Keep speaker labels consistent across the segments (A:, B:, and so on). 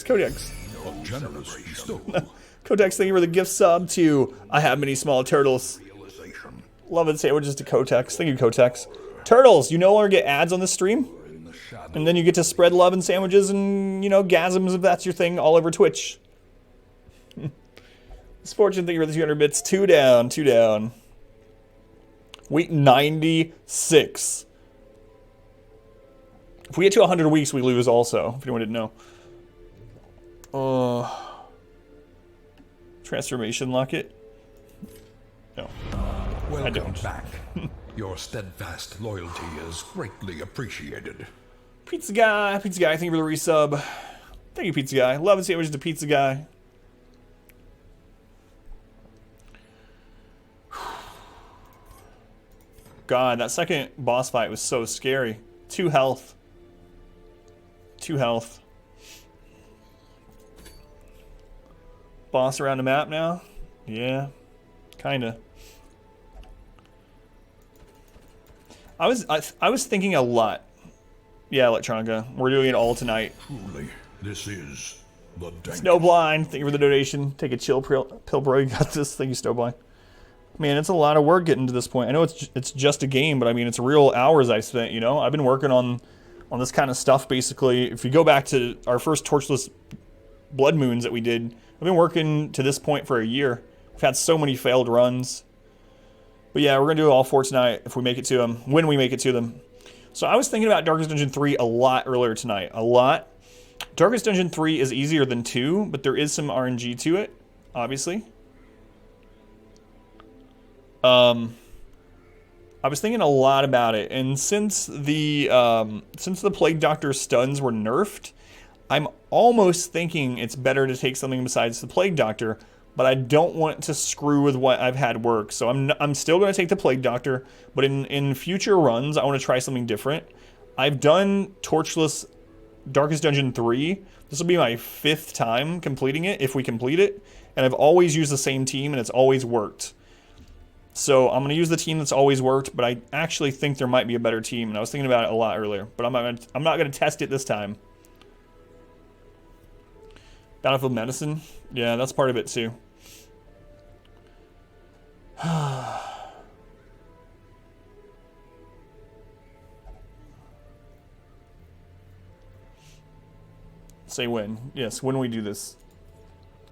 A: Codex.
B: A generous bestow.
A: Codex, thank you for the gift sub to I have many small turtles.
B: Realization.
A: Love it sandwiches to Cotex. Thank you, Cotex. Turtles, you no longer get ads on the stream.
B: In the shadow.
A: And then you get to spread love and sandwiches and, you know, gasms if that's your thing all over Twitch. Misfortune, thank you for the 200 bits. 2 down, 2 down. Week 96. If we get to 100 weeks, we lose also, if anyone didn't know. Transformation locket? No.
B: Welcome back. Your steadfast loyalty is greatly appreciated.
A: Pizza Guy, thank you for the resub. Thank you, Pizza Guy. Love and sandwiches to Pizza Guy. God, that second boss fight was so scary. 2 health. 2 health. Boss around the map now? Yeah, kinda. I was thinking a lot. Yeah, Electronica. We're doing it all tonight.
B: Truly, this is the dank.
A: Snowblind, thank you for the donation. Take a chill pill, bro. You got this. Thank you, Snowblind. Man, it's a lot of work getting to this point. I know it's just a game, but I mean, it's real hours I spent, you know? I've been working on this kind of stuff, basically. If you go back to our first Torchless Blood Moons that we did, I've been working to this point for a year. We've had so many failed runs. But yeah, we're going to do all 4 tonight if we make it to them, when we make it to them. So I was thinking about Darkest Dungeon 3 a lot earlier tonight. A lot. Darkest Dungeon 3 is easier than 2, but there is some RNG to it, obviously. I was thinking a lot about it, and since the Plague Doctor stuns were nerfed, I'm almost thinking it's better to take something besides the Plague Doctor, but I don't want to screw with what I've had work, so I'm still going to take the Plague Doctor, but in future runs, I want to try something different. I've done Torchless Darkest Dungeon 3. This will be my 5th time completing it, if we complete it, and I've always used the same team, and it's always worked. So I'm going to use the team that's always worked, but I actually think there might be a better team, and I was thinking about it a lot earlier, but I'm not going to test it this time. Battlefield Medicine? Yeah, that's part of it too. Say when. Yes, when we do this.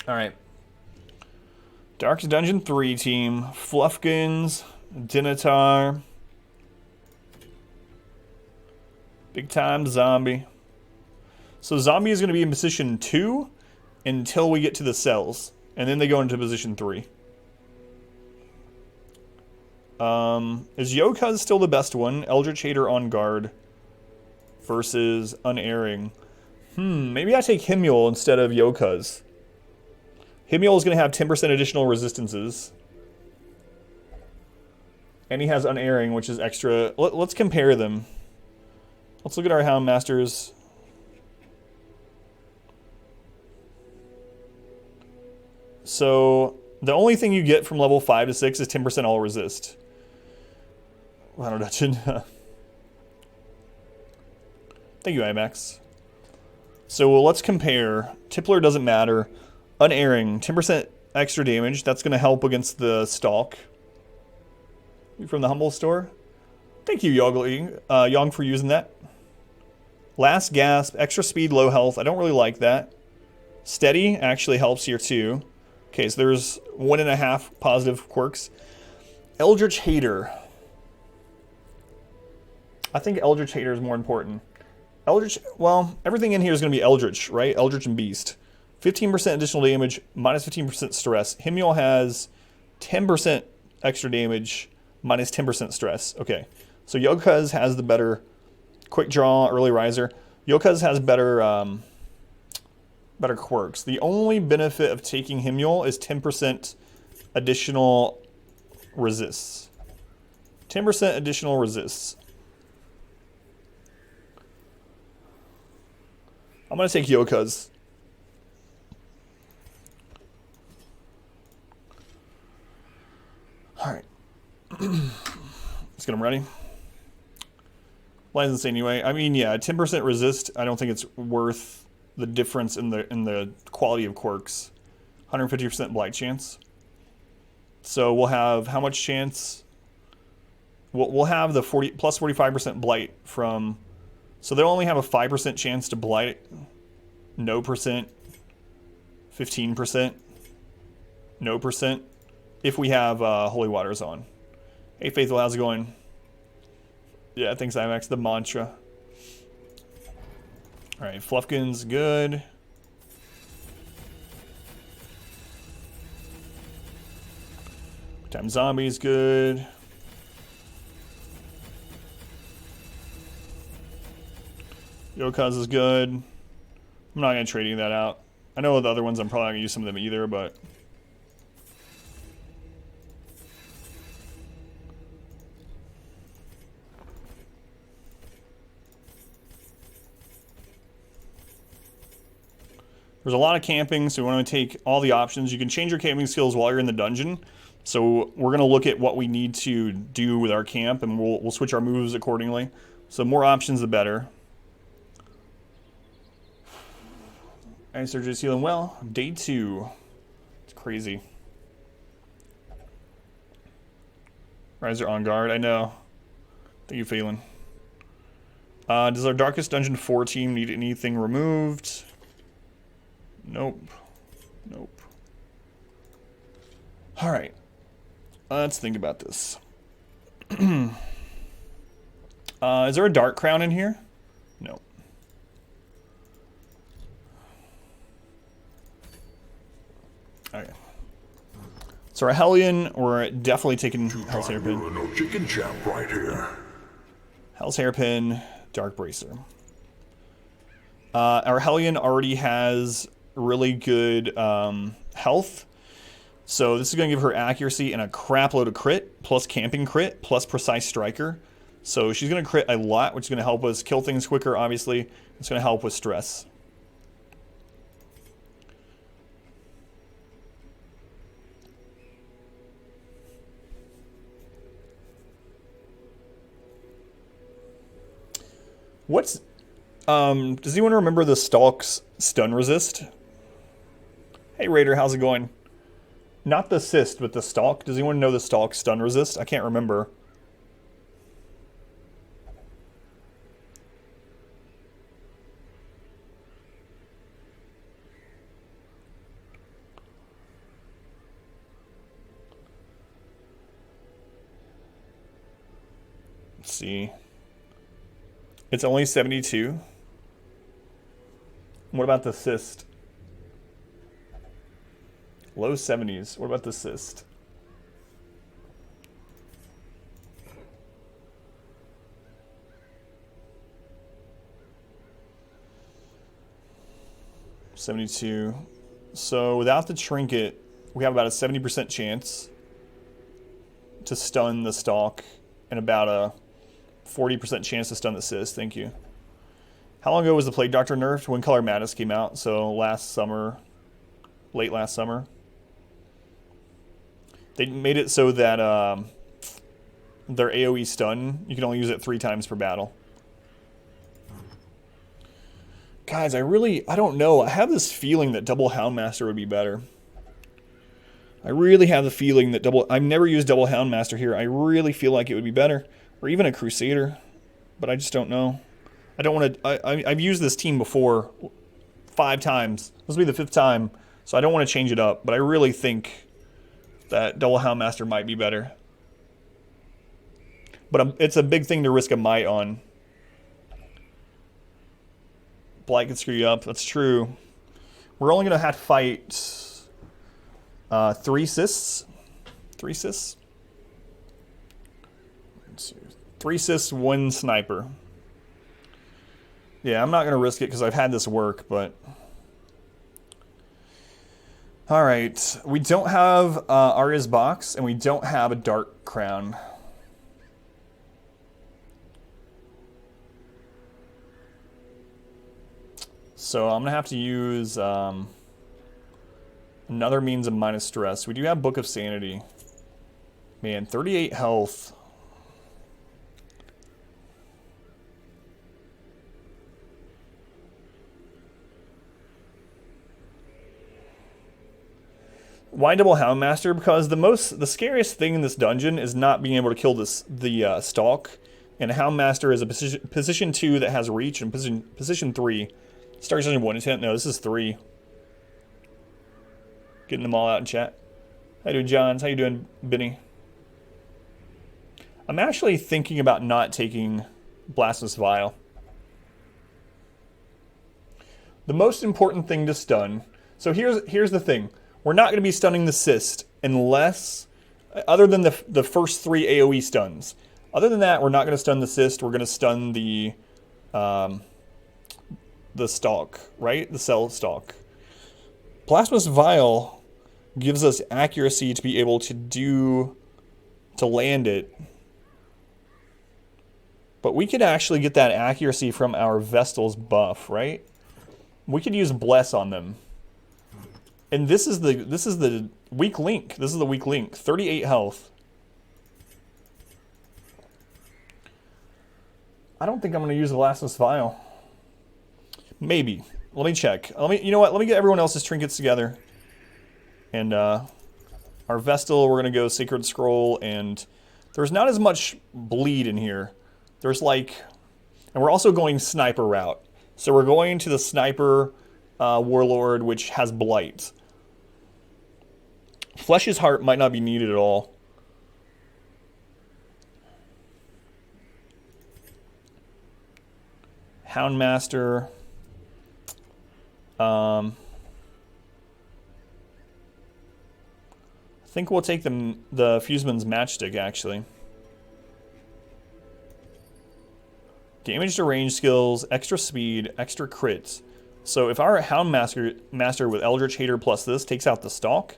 A: Alright. Darkest Dungeon 3 team. Fluffkins. Dinotar. Big time zombie. So zombie is going to be in position 2 until we get to the cells. And then they go into position 3. Is Yokuz still the best one? Eldritch Hater on guard. Versus Unerring. Maybe I take Himul instead of Yokuz. Himul is going to have 10% additional resistances. And he has Unerring, which is extra. Let's compare them. Let's look at our Hound Masters. So, the only thing you get from level 5 to 6 is 10% all resist. Wow, Dutchin. Thank you, IMAX. So, let's compare. Tippler doesn't matter. Unerring, 10% extra damage. That's going to help against the Stalk. From the Humble Store. Thank you, Yong, for using that. Last Gasp, extra speed, low health. I don't really like that. Steady actually helps here too. Okay, so there's 1.5 positive quirks. Eldritch Hater. I think Eldritch Hater is more important. Eldritch, well, everything in here is going to be Eldritch, right? Eldritch and Beast. 15% additional damage, minus 15% stress. Himul has 10% extra damage, minus 10% stress. Okay, so Yokuz has the better quick draw, early riser. Yokuz has better better quirks. The only benefit of taking Himul is 10% additional resists. 10% additional resists. I'm going to take Yokuz. Alright. Let's get them ready. License anyway. I mean, yeah, 10% resist. I don't think it's worth the difference in the quality of quirks. 150% blight chance. So we'll have how much chance? We'll have the 40 plus 45% blight from. So they'll only have a 5% chance to blight. No percent. 15%. No percent. If we have holy waters on. Hey Faithful, how's it going? Yeah, thanks IMAX. The mantra. Alright, Fluffkin's good. Time Zombie's good. Yokaz is good. I'm not going to trade any of that out. I know the other ones I'm probably not going to use some of them either, but... There's a lot of camping, so we want to take all the options. You can change your camping skills while you're in the dungeon. So we're going to look at what we need to do with our camp, and we'll switch our moves accordingly. So more options, the better. Eye surgery's healing well. Day 2. It's crazy. Riser on guard, I know. Thank you, Phelan. Does our Darkest Dungeon 4 team need anything removed? Nope. Nope. Alright. Let's think about this. Is there a Dark Crown in here? No. Okay. So our Hellion, we're definitely taking Hell's Hairpin.
B: No chicken chap right here.
A: Hell's Hairpin, Dark Bracer. Our Hellion already has really good health. So this is going to give her accuracy and a crap load of crit, plus camping crit, plus precise striker. So she's going to crit a lot, which is going to help us kill things quicker, obviously. It's going to help with stress. What's... does anyone remember the Stalk's stun resist? Hey Raider, how's it going? Not the cyst, but the Stalk. Does anyone know the Stalk stun resist? I can't remember. Let's see. It's only 72. What about the cyst? Low 70s. What about the cyst? $72. So without the trinket, we have about a 70% chance to stun the Stalk and about a 40% chance to stun the cyst. Thank you. How long ago was the Plague Doctor nerfed? When Color Madness came out, so last summer, late last summer. They made it so that their AoE stun, you can only use it 3 times per battle. Guys, I don't know. I have this feeling that Double Houndmaster would be better. I really have the feeling that I've never used Double Houndmaster here. I really feel like it would be better. Or even a Crusader. But I just don't know. I don't want to... I've used this team before 5 times. This will be the 5th time. So I don't want to change it up. But I really think that Double Houndmaster might be better. But it's a big thing to risk a might on. Blight can screw you up. That's true. We're only going to have to fight 3 cysts. 3 cysts? 3 cysts, 1 sniper. Yeah, I'm not going to risk it because I've had this work, but... Alright, we don't have Arya's box, and we don't have a Dark Crown. So I'm going to have to use another means of minus stress. We do have Book of Sanity. Man, 38 health. Why double Houndmaster? Because the scariest thing in this dungeon is not being able to kill the Stalk. And Houndmaster is a position 2 that has reach, and position 3. Starts dungeon 1 intent. No, this is 3. Getting them all out in chat. How you doing, Johns? How you doing, Benny? I'm actually thinking about not taking Blasphemous Vial. The most important thing to stun. So here's the thing. We're not going to be stunning the cyst unless, other than the first 3 AoE stuns. Other than that, we're not going to stun the cyst. We're going to stun the stalk, right? The cell stalk. Blasphemous Vial gives us accuracy to be able to land it. But we could actually get that accuracy from our Vestal's buff, right? We could use Bless on them. And this is the weak link. This is the weak link. 38 health. I don't think I'm going to use the Blasphemous Vial. Maybe. Let me check. You know what? Let me get everyone else's trinkets together. And our Vestal, we're going to go Sacred Scroll, and there's not as much bleed in here. There's like, and we're also going Sniper route. So we're going to the Sniper Warlord, which has Blight. Flesh's Heart might not be needed at all. Houndmaster. I think we'll take the Fuseman's Matchstick, actually. Damage to range skills, extra speed, extra crits. So if our Houndmaster with Eldritch Hater plus this takes out the Stalk,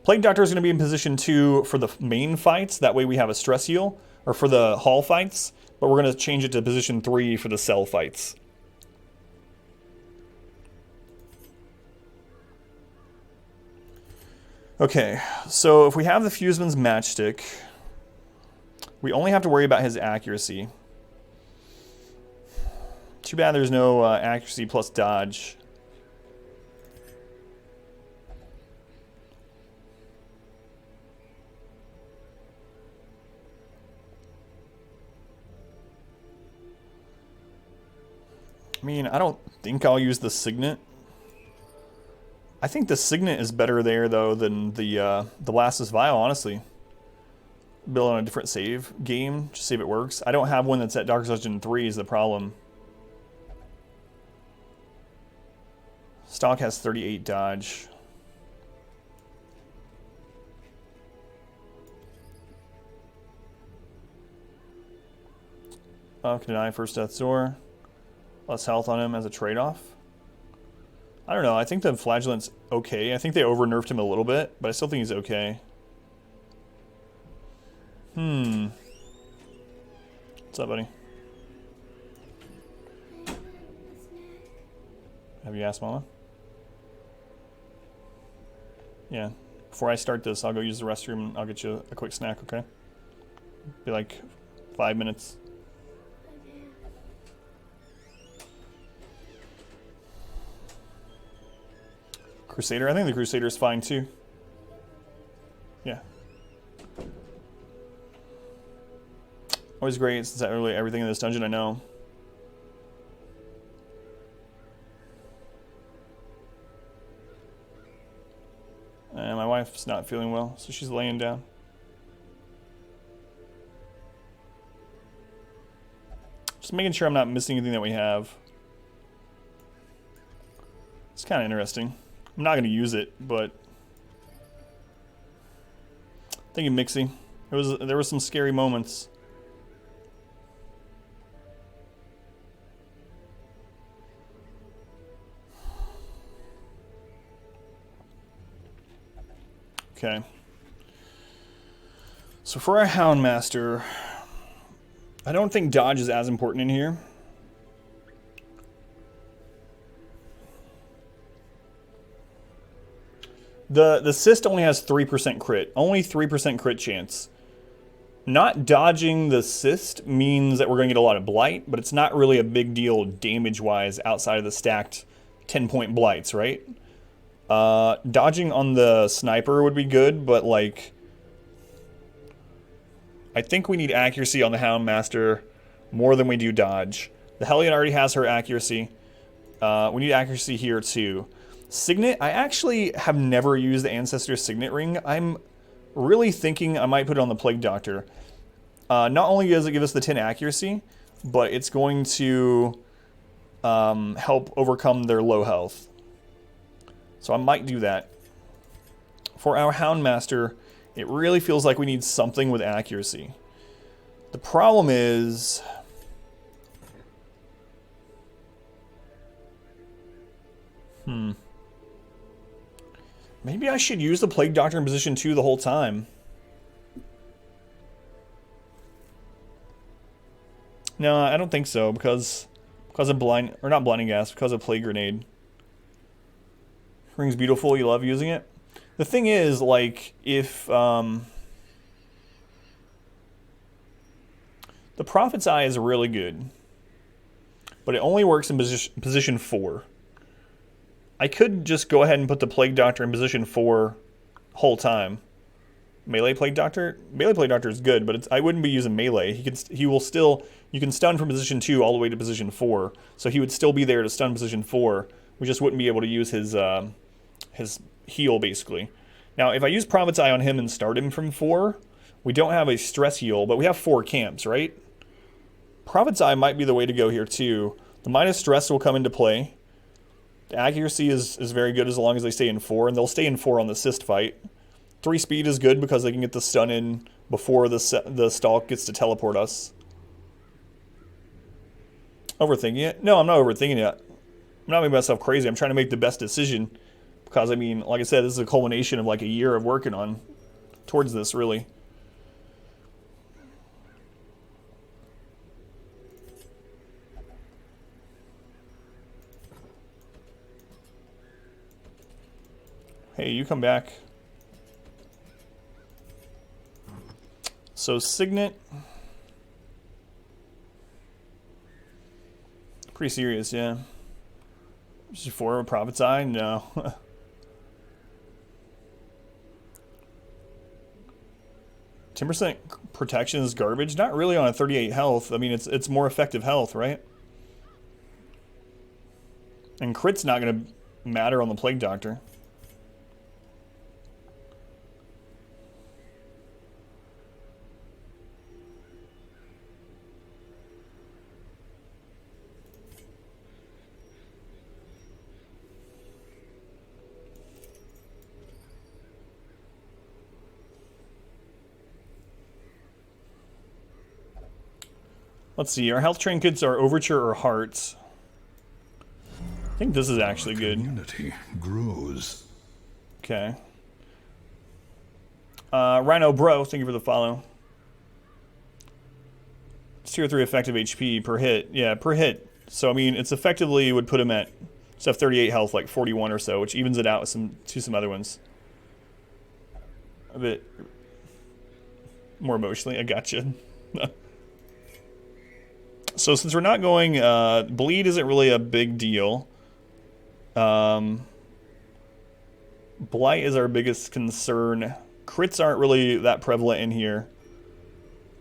A: Plague Doctor is going to be in position 2 for the main fights. That way we have a stress heal, or for the hall fights. But we're going to change it to position 3 for the cell fights. Okay, so if we have the Fuseman's Matchstick, we only have to worry about his accuracy. Too bad there's no accuracy plus dodge. I mean, I don't think I'll use the Signet. I think the Signet is better there, though, than the Blasphemous Vial, honestly. Build on a different save game, just see if it works. I don't have one that's at Darkest Dungeon 3 is the problem. Stalk has 38 dodge. Can deny first Death's Door. Less health on him as a trade-off. I don't know. I think the Flagellant's okay. I think they over-nerfed him a little bit, but I still think he's okay. What's up, buddy? Have you asked Mama? Yeah. Before I start this, I'll go use the restroom and I'll get you a quick snack, okay? Be like 5 minutes. Crusader? I think the Crusader's fine too. Yeah. Always great since I really everything in this dungeon I know. And my wife's not feeling well, so she's laying down. Just making sure I'm not missing anything that we have. It's kind of interesting. I'm not going to use it, but thinking Mixie. There was some scary moments. Okay. So for our Houndmaster, I don't think dodge is as important in here. The cyst only has 3% crit. Only 3% crit chance. Not dodging the cyst means that we're going to get a lot of blight, but it's not really a big deal damage-wise outside of the stacked 10-point blights, right? Dodging on the sniper would be good, but like, I think we need accuracy on the Houndmaster more than we do dodge. The Hellion already has her accuracy. We need accuracy here too. Signet, I actually have never used the Ancestor Signet Ring. I'm really thinking I might put it on the Plague Doctor. Not only does it give us the 10 accuracy, but it's going to help overcome their low health. So I might do that. For our Houndmaster, it really feels like we need something with accuracy. The problem is... Maybe I should use the Plague Doctor in position 2 the whole time. No, I don't think so, because of not blinding gas, because of Plague Grenade. Ring's beautiful, you love using it. The thing is, like, if the Prophet's Eye is really good, but it only works in position 4. I could just go ahead and put the Plague Doctor in position 4 whole time. Melee Plague Doctor? Melee Plague Doctor is good, but I wouldn't be using melee. You can stun from position 2 all the way to position 4, so he would still be there to stun position 4. We just wouldn't be able to use his heal, basically. Now, if I use Prophet's Eye on him and start him from 4, we don't have a stress heal, but we have 4 camps, right? Prophet's Eye might be the way to go here, too. The minus stress will come into play. The accuracy is very good as long as they stay in 4, and they'll stay in 4 on the cyst fight. 3 speed is good because they can get the stun in before the stalk gets to teleport us. Overthinking it? No, I'm not overthinking it. I'm not making myself crazy. I'm trying to make the best decision. Because, I mean, like I said, this is a culmination of like a year of working on towards this, really. Hey, you come back. So, Signet. Pretty serious, yeah. Just 4 Prophet's Eye? No. 10% protection is garbage? Not really on a 38 health. I mean, it's more effective health, right? And crit's not going to matter on the Plague Doctor. Let's see, our health trinkets are Overture or Hearts. I think this is actually good.
B: Community grows.
A: Okay. Rhino Bro, thank you for the follow. It's tier 3 effective HP per hit. Yeah, per hit. So, I mean, it's effectively would put him at stuff 38 health, like 41 or so, which evens it out with some other ones. A bit more emotionally, I gotcha. So since we're not going, bleed isn't really a big deal. Blight is our biggest concern. Crits aren't really that prevalent in here.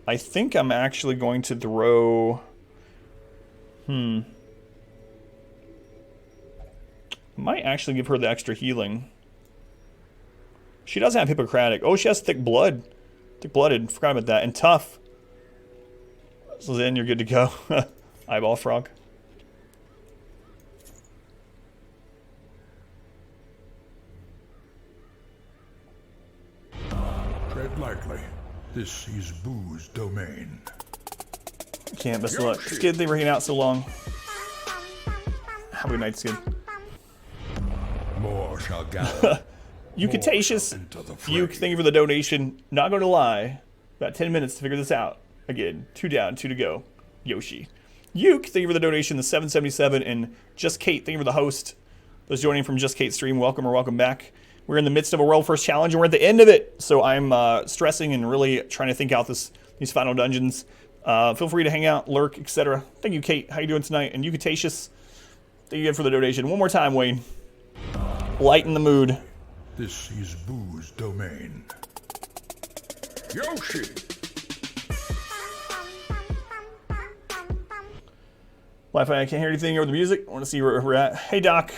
A: I think I'm actually going to throw... I might actually give her the extra healing. She does have Hippocratic. Oh, she has thick blood. Thick-blooded. Forgot about that. And tough. So then you're good to go. Eyeball frog.
B: Tread lightly. This is Boo's domain.
A: Can't best of luck. Skid, they were hanging out so long. Have a good night, Skid.
B: More shall gather.
A: Eucataceous. Fuke, thank you for the donation. Not going to lie. About 10 minutes to figure this out. Again, 2 down, 2 to go. Yoshi. Uke, thank you for the donation, the 777. And Just Kate, thank you for the host. Those joining from Just Kate stream, welcome or welcome back. We're in the midst of a World First Challenge, and we're at the end of it. So I'm stressing and really trying to think out these final dungeons. Feel free to hang out, lurk, etc. Thank you, Kate. How you doing tonight? And Eucataceous, thank you again for the donation. One more time, Wayne. Lighten the mood.
B: This is Boo's domain. Yoshi!
A: Wi-Fi, I can't hear anything over the music. I want to see where we're at. Hey, Doc.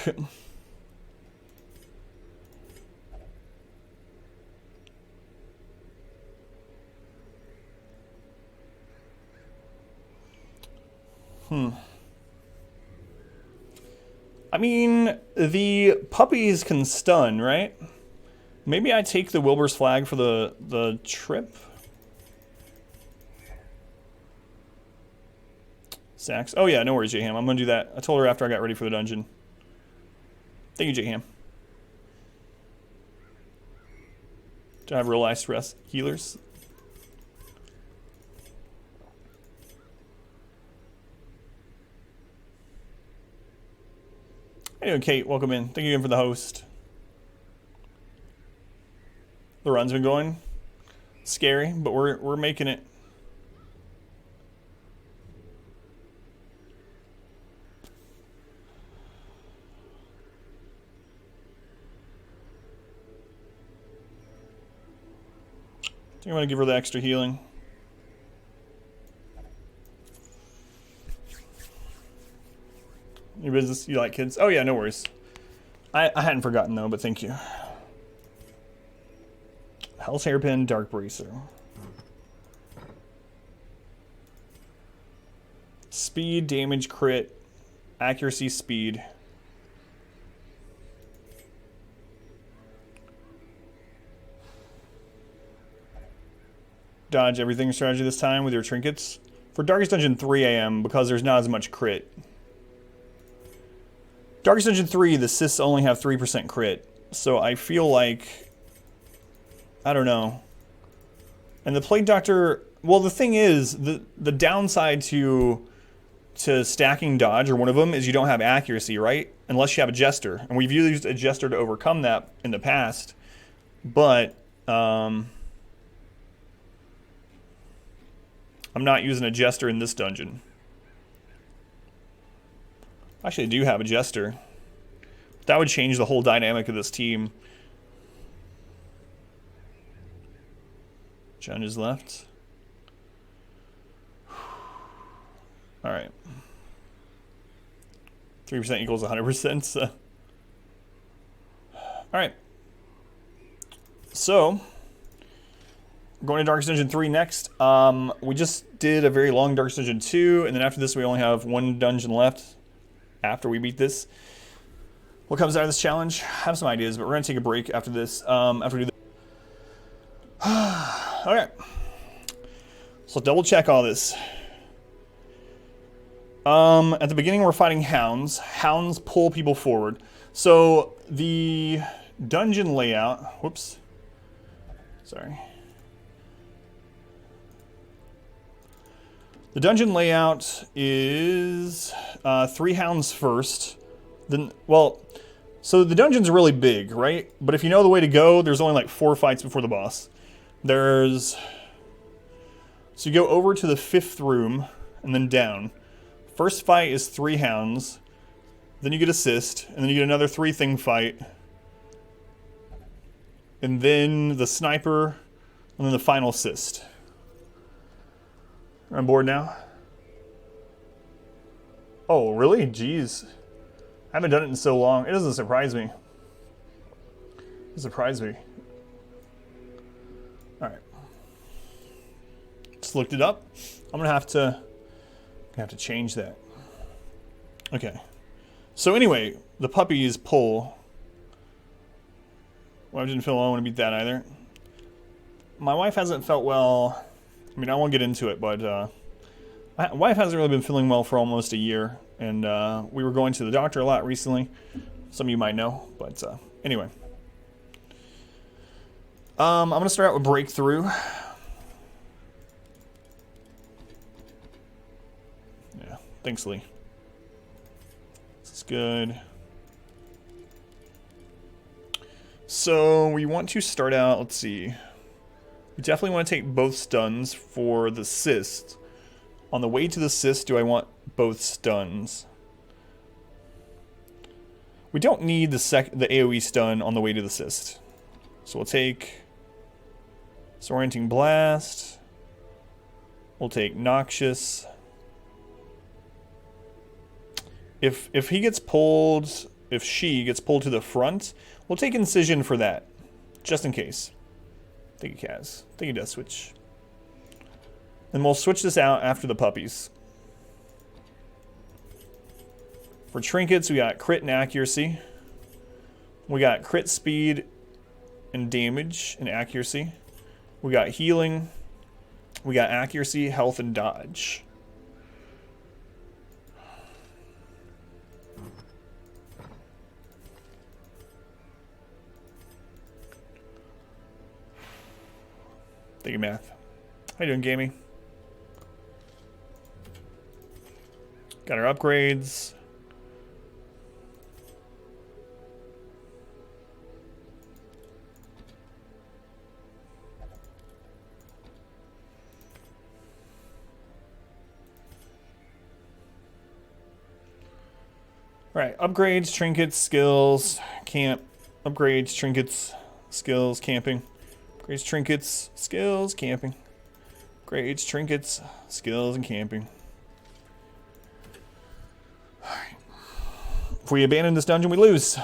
A: I mean, the puppies can stun, right? Maybe I take the Wilbur's flag for the trip. Sax. Oh yeah, no worries, J-Ham. I'm gonna do that. I told her after I got ready for the dungeon. Thank you, J-Ham. Do I have real life stress healers? Anyway, Kate, welcome in. Thank you again for the host. The run's been going scary, but we're making it. I think I'm gonna give her the extra healing. Your business, you like kids? Oh yeah, no worries. I hadn't forgotten though, but thank you. Hell's Hairpin, Dark Bracer. Speed, damage, crit, accuracy, speed. Dodge everything strategy this time with your trinkets. For Darkest Dungeon 3 AM, because there's not as much crit. Darkest Dungeon 3, the cysts only have 3% crit. So I feel like... I don't know. And the Plague Doctor... Well, the thing is, the downside to stacking dodge, or one of them, is you don't have accuracy, right? Unless you have a Jester. And we've used a Jester to overcome that in the past. But... I'm not using a Jester in this dungeon. Actually, I do have a Jester. That would change the whole dynamic of this team. John is left. Alright. 3% equals 100%. So. Alright. So... We're going to Darkest Dungeon 3 next. We just did a very long Darkest Dungeon 2, and then after this we only have one dungeon left after we beat this. What comes out of this challenge? I have some ideas, but we're going to take a break after this. After we do this. Okay. So double check all this. At the beginning we're fighting hounds. Hounds pull people forward. So the dungeon layout... Whoops. Sorry. The dungeon layout is 3 hounds first. Then, well, so the dungeon's really big, right? But if you know the way to go, there's only like 4 fights before the boss. So you go over to the 5th room and then down. First fight is 3 hounds. Then you get a cyst, and then you get another 3-thing fight. And then the sniper, and then the final cyst. On board now? Oh, really? Jeez. I haven't done it in so long. It doesn't surprise me. It surprised me. Alright. Just looked it up. I'm gonna have to change that. Okay. So anyway, the puppies pull. Well, I didn't feel I want to beat that either. My wife hasn't felt well. I mean, I won't get into it, but my wife hasn't really been feeling well for almost a year, and we were going to the doctor a lot recently. Some of you might know, but anyway. I'm going to start out with Breakthrough. Yeah, thanks, Lee. This is good. So we want to start out, let's see. We definitely want to take both stuns for the cyst. On the way to the cyst, do I want both stuns? We don't need the AoE stun on the way to the cyst. So we'll take Disorienting Blast. We'll take Noxious. If he gets pulled, if she gets pulled to the front, we'll take Incision for that. Just in case. Thank you, Kaz. Thank you, Death Switch. And we'll switch this out after the puppies. For trinkets, we got crit and accuracy. We got crit speed and damage and accuracy. We got healing. We got accuracy, health, and dodge. Thank you, Math. How you doing, Gamey? Got our upgrades. Alright, upgrades, trinkets, skills, camp, upgrades, trinkets, skills, camping. Upgrades, trinkets, skills, camping. Upgrades, trinkets, skills, and camping. Alright. If we abandon this dungeon, we lose.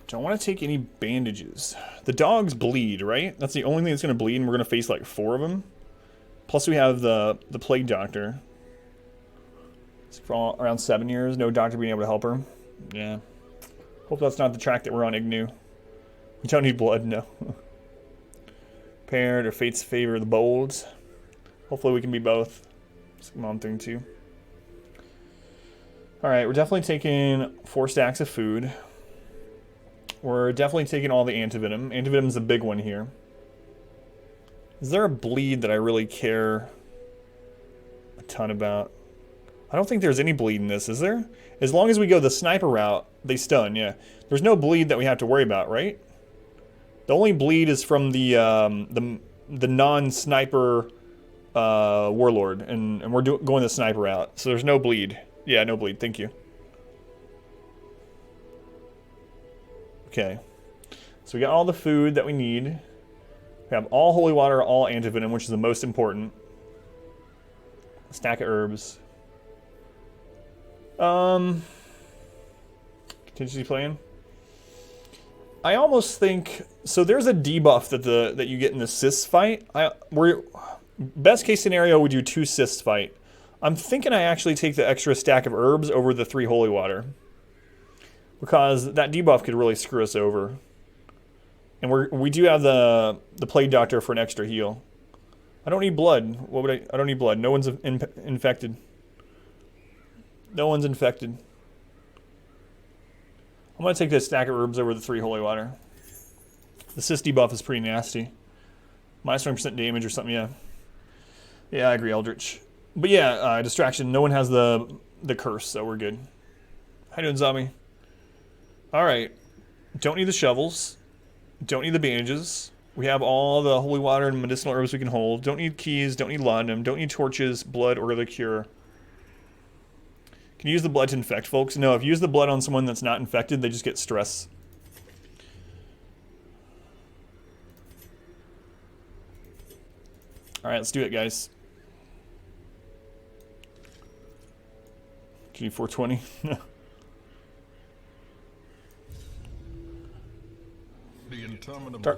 A: Don't want to take any bandages. The dogs bleed, right? That's the only thing that's going to bleed, and we're going to face like 4 of them. Plus we have the plague doctor. It's for around 7 years, no doctor being able to help her. Yeah. Hope that's not the track that we're on, Ignu. We don't need blood, no. Paired or fate's favor the bold. Hopefully we can be both. Let's come on thing 2. Alright, we're definitely taking 4 stacks of food. We're definitely taking all the antivenom. Antivenom's the big one here. Is there a bleed that I really care a ton about? I don't think there's any bleed in this, is there? As long as we go the sniper route, they stun, yeah. There's no bleed that we have to worry about, right? The only bleed is from the non-sniper warlord, and we're going the sniper route, so there's no bleed. Yeah, no bleed, thank you. Okay, so we got all the food that we need. We have all holy water, all antivenom, which is the most important. A stack of herbs. Contingency plan. I almost think so. There's a debuff that you get in the cyst fight. Best case scenario, we do 2 cyst fight. I'm thinking I actually take the extra stack of herbs over the 3 holy water. Because that debuff could really screw us over. And we do have the plague doctor for an extra heal. I don't need blood. I don't need blood. No one's infected. No one's infected. I'm gonna take this stack of herbs over the 3 holy water. The cyst debuff is pretty nasty. Minus 20% damage or something, yeah. Yeah, I agree, Eldritch. But yeah, distraction. No one has the curse, so we're good. How you doing, zombie? Alright, don't need the shovels, don't need the bandages, we have all the holy water and medicinal herbs we can hold, don't need keys, don't need laudanum, don't need torches, blood, or the cure. Can you use the blood to infect folks? No, if you use the blood on someone that's not infected, they just get stress. Alright, let's do it, guys. G 420.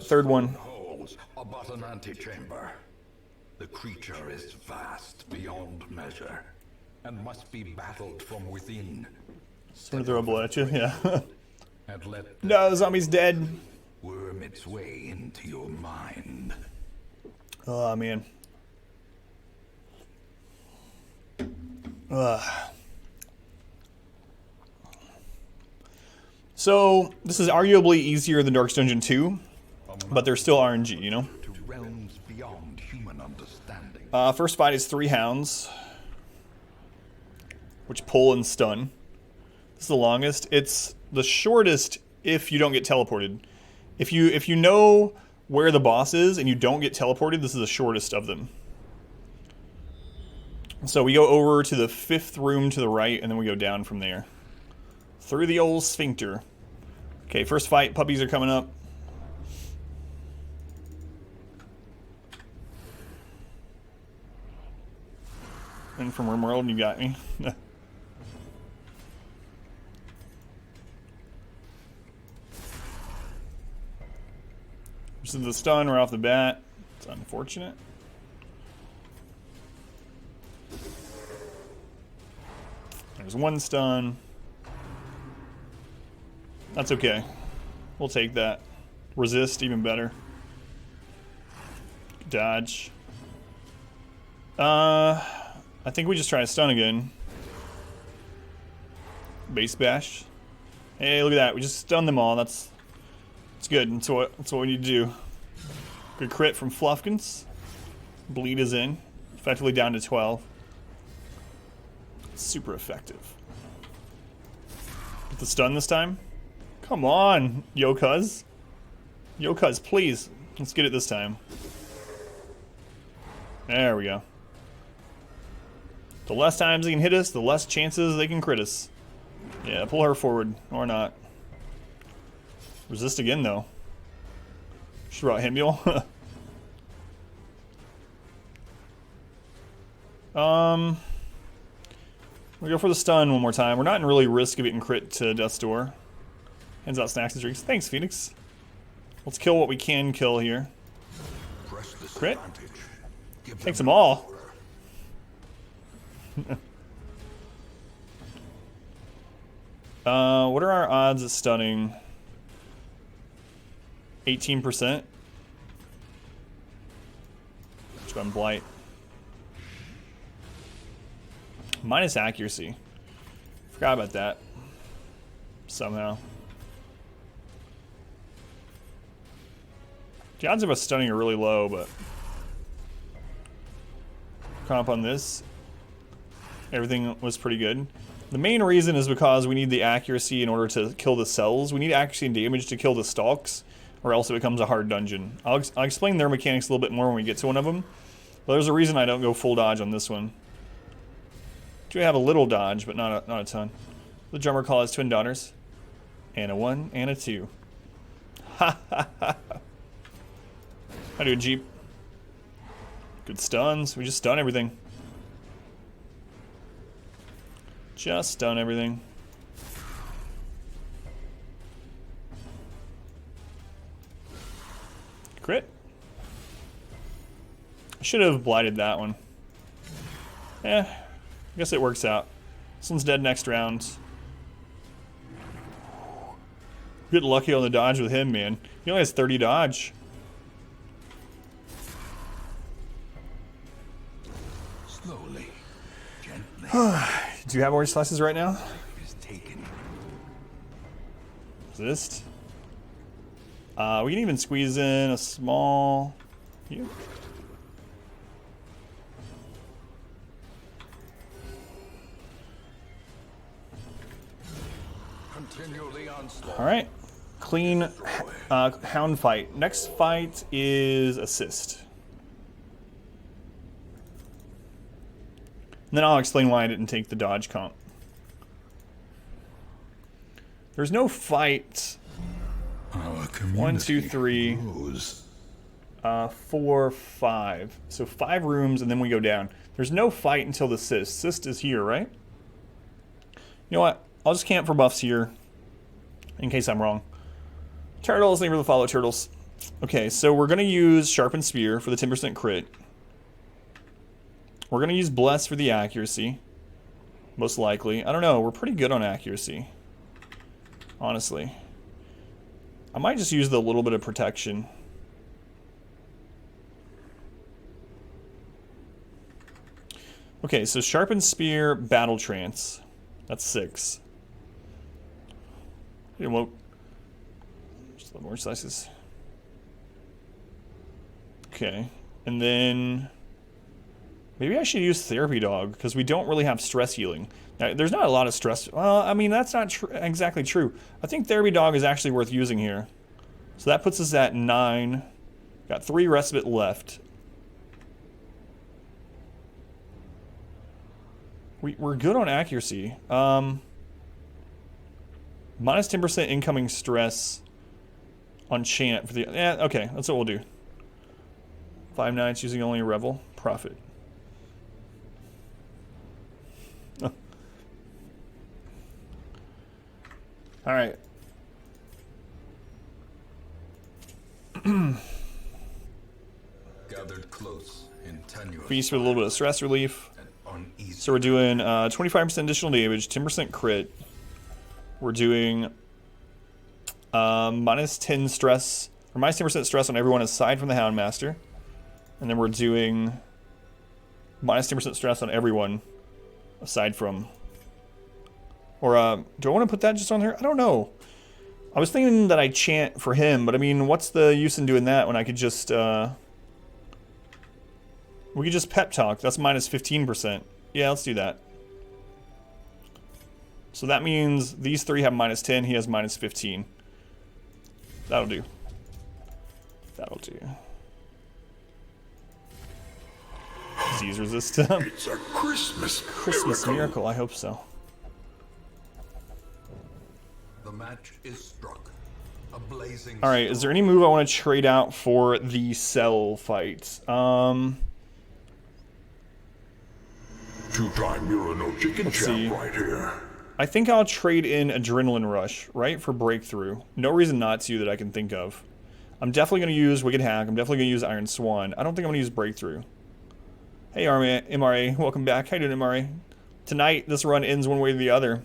A: Third one.
B: Holds about an antechamber. The creature is vast beyond measure, and must be battled from within.
A: Someone throw a blood at you, yeah.
B: And let
A: No, the zombie's dead.
B: worm its way into your mind.
A: Oh, man. So, this is arguably easier than Darkest Dungeon 2, but there's still RNG, you know?
B: To realms beyond human understanding.
A: First fight is 3 hounds, which pull and stun. This is the longest. It's the shortest if you don't get teleported. If you know where the boss is and you don't get teleported, this is the shortest of them. So we go over to the 5th room to the right, and then we go down from there. Through the old sphincter. Okay, first fight. Puppies are coming up. And from Rimworld, you got me. This is the stun right off the bat. It's unfortunate. There's one stun. That's okay. We'll take that. Resist, even better. Dodge. I think we just try to stun again. Base bash. Hey, look at that. We just stunned them all. That's good. That's what we need to do. Good crit from Fluffkins. Bleed is in. Effectively down to 12. Super effective. Get the stun this time. Come on, yo cuz. Yo cuz, please. Let's get it this time. There we go. The less times they can hit us, the less chances they can crit us. Yeah, pull her forward. Or not. Resist again, though. She brought Himule. We go for the stun one more time. We're not in really risk of getting crit to Death's Door. Hands out snacks and drinks. Thanks, Phoenix. Let's kill what we can kill here. Crit. Takes them all. What are our odds of stunning? 18%. Let's go on Blight. Minus accuracy. Forgot about that. Somehow. The odds of us stunning are really low, but comp on this, everything was pretty good. The main reason is because we need the accuracy in order to kill the cells. We need accuracy and damage to kill the stalks, or else it becomes a hard dungeon. I'll explain their mechanics a little bit more when we get to one of them. But there's a reason I don't go full dodge on this one. Do have a little dodge, but not a ton. The drummer call has twin daughters, and a 1 and a 2. Ha ha ha. I do a Jeep. Good stuns. We just stun everything. Just stun everything. Crit. I should have blighted that one. I guess it works out. This one's dead next round. Get lucky on the dodge with him, man. He only has 30 dodge.
B: Slowly, gently.
A: Do you have orange slices right now? Resist. We can even squeeze in a small. Here. All right, clean hound fight. Next fight is assist. And then I'll explain why I didn't take the dodge comp. There's no fight. 1, 2, 3, 4, 5. So 5 rooms, and then we go down. There's no fight until the cyst. Cyst is here, right? You know what? I'll just camp for buffs here, in case I'm wrong. Turtles, thank you for the follow, Turtles. Okay, so we're gonna use Sharpened Spear for the 10% crit. We're gonna use Bless for the accuracy, most likely. I don't know. We're pretty good on accuracy, honestly. I might just use the little bit of protection. Okay, so Sharpened Spear, Battle Trance. That's 6. It won't. Just a little more slices. Okay, and then Maybe I should use Therapy Dog, because we don't really have stress healing. Now, there's not a lot of stress. Well, I mean, that's not exactly true. I think Therapy Dog is actually worth using here. So that puts us at 9. Got 3 respite left. We're good on accuracy. Minus 10% incoming stress on chant for the... Yeah, okay, that's what we'll do. 5 nights using only a Revel. Profit. Alright.
B: Gathered close in tenuous
A: Feast for a little bit of stress relief.
B: and uneasy.
A: So we're doing 25% additional damage, 10% crit. We're doing minus 10 stress, or minus 10% stress on everyone aside from the Houndmaster. And then we're doing minus 10% stress on everyone aside from... Or, do I want to put that just on here? I don't know. I was thinking that I chant for him, but I mean, what's the use in doing that when I could just, we could just pep talk. That's minus 15%. Yeah, let's do that. So that means these 3 have minus 10, he has minus 15. That'll do. That'll do. Disease resistant.
B: It's a
A: Christmas miracle, I hope so.
B: The match is struck. A blazing
A: Alright, is there any move I want to trade out for the cell fight?
B: Two-time Euro chicken
A: see.
B: champ right here.
A: I think I'll trade in Adrenaline Rush, right, for Breakthrough. No reason not to that I can think of. I'm definitely going to use Wicked Hack. I'm definitely going to use Iron Swan. I don't think I'm going to use Breakthrough. Hey, MRA. Welcome back. How you doing, MRA? Tonight, this run ends one way or the other.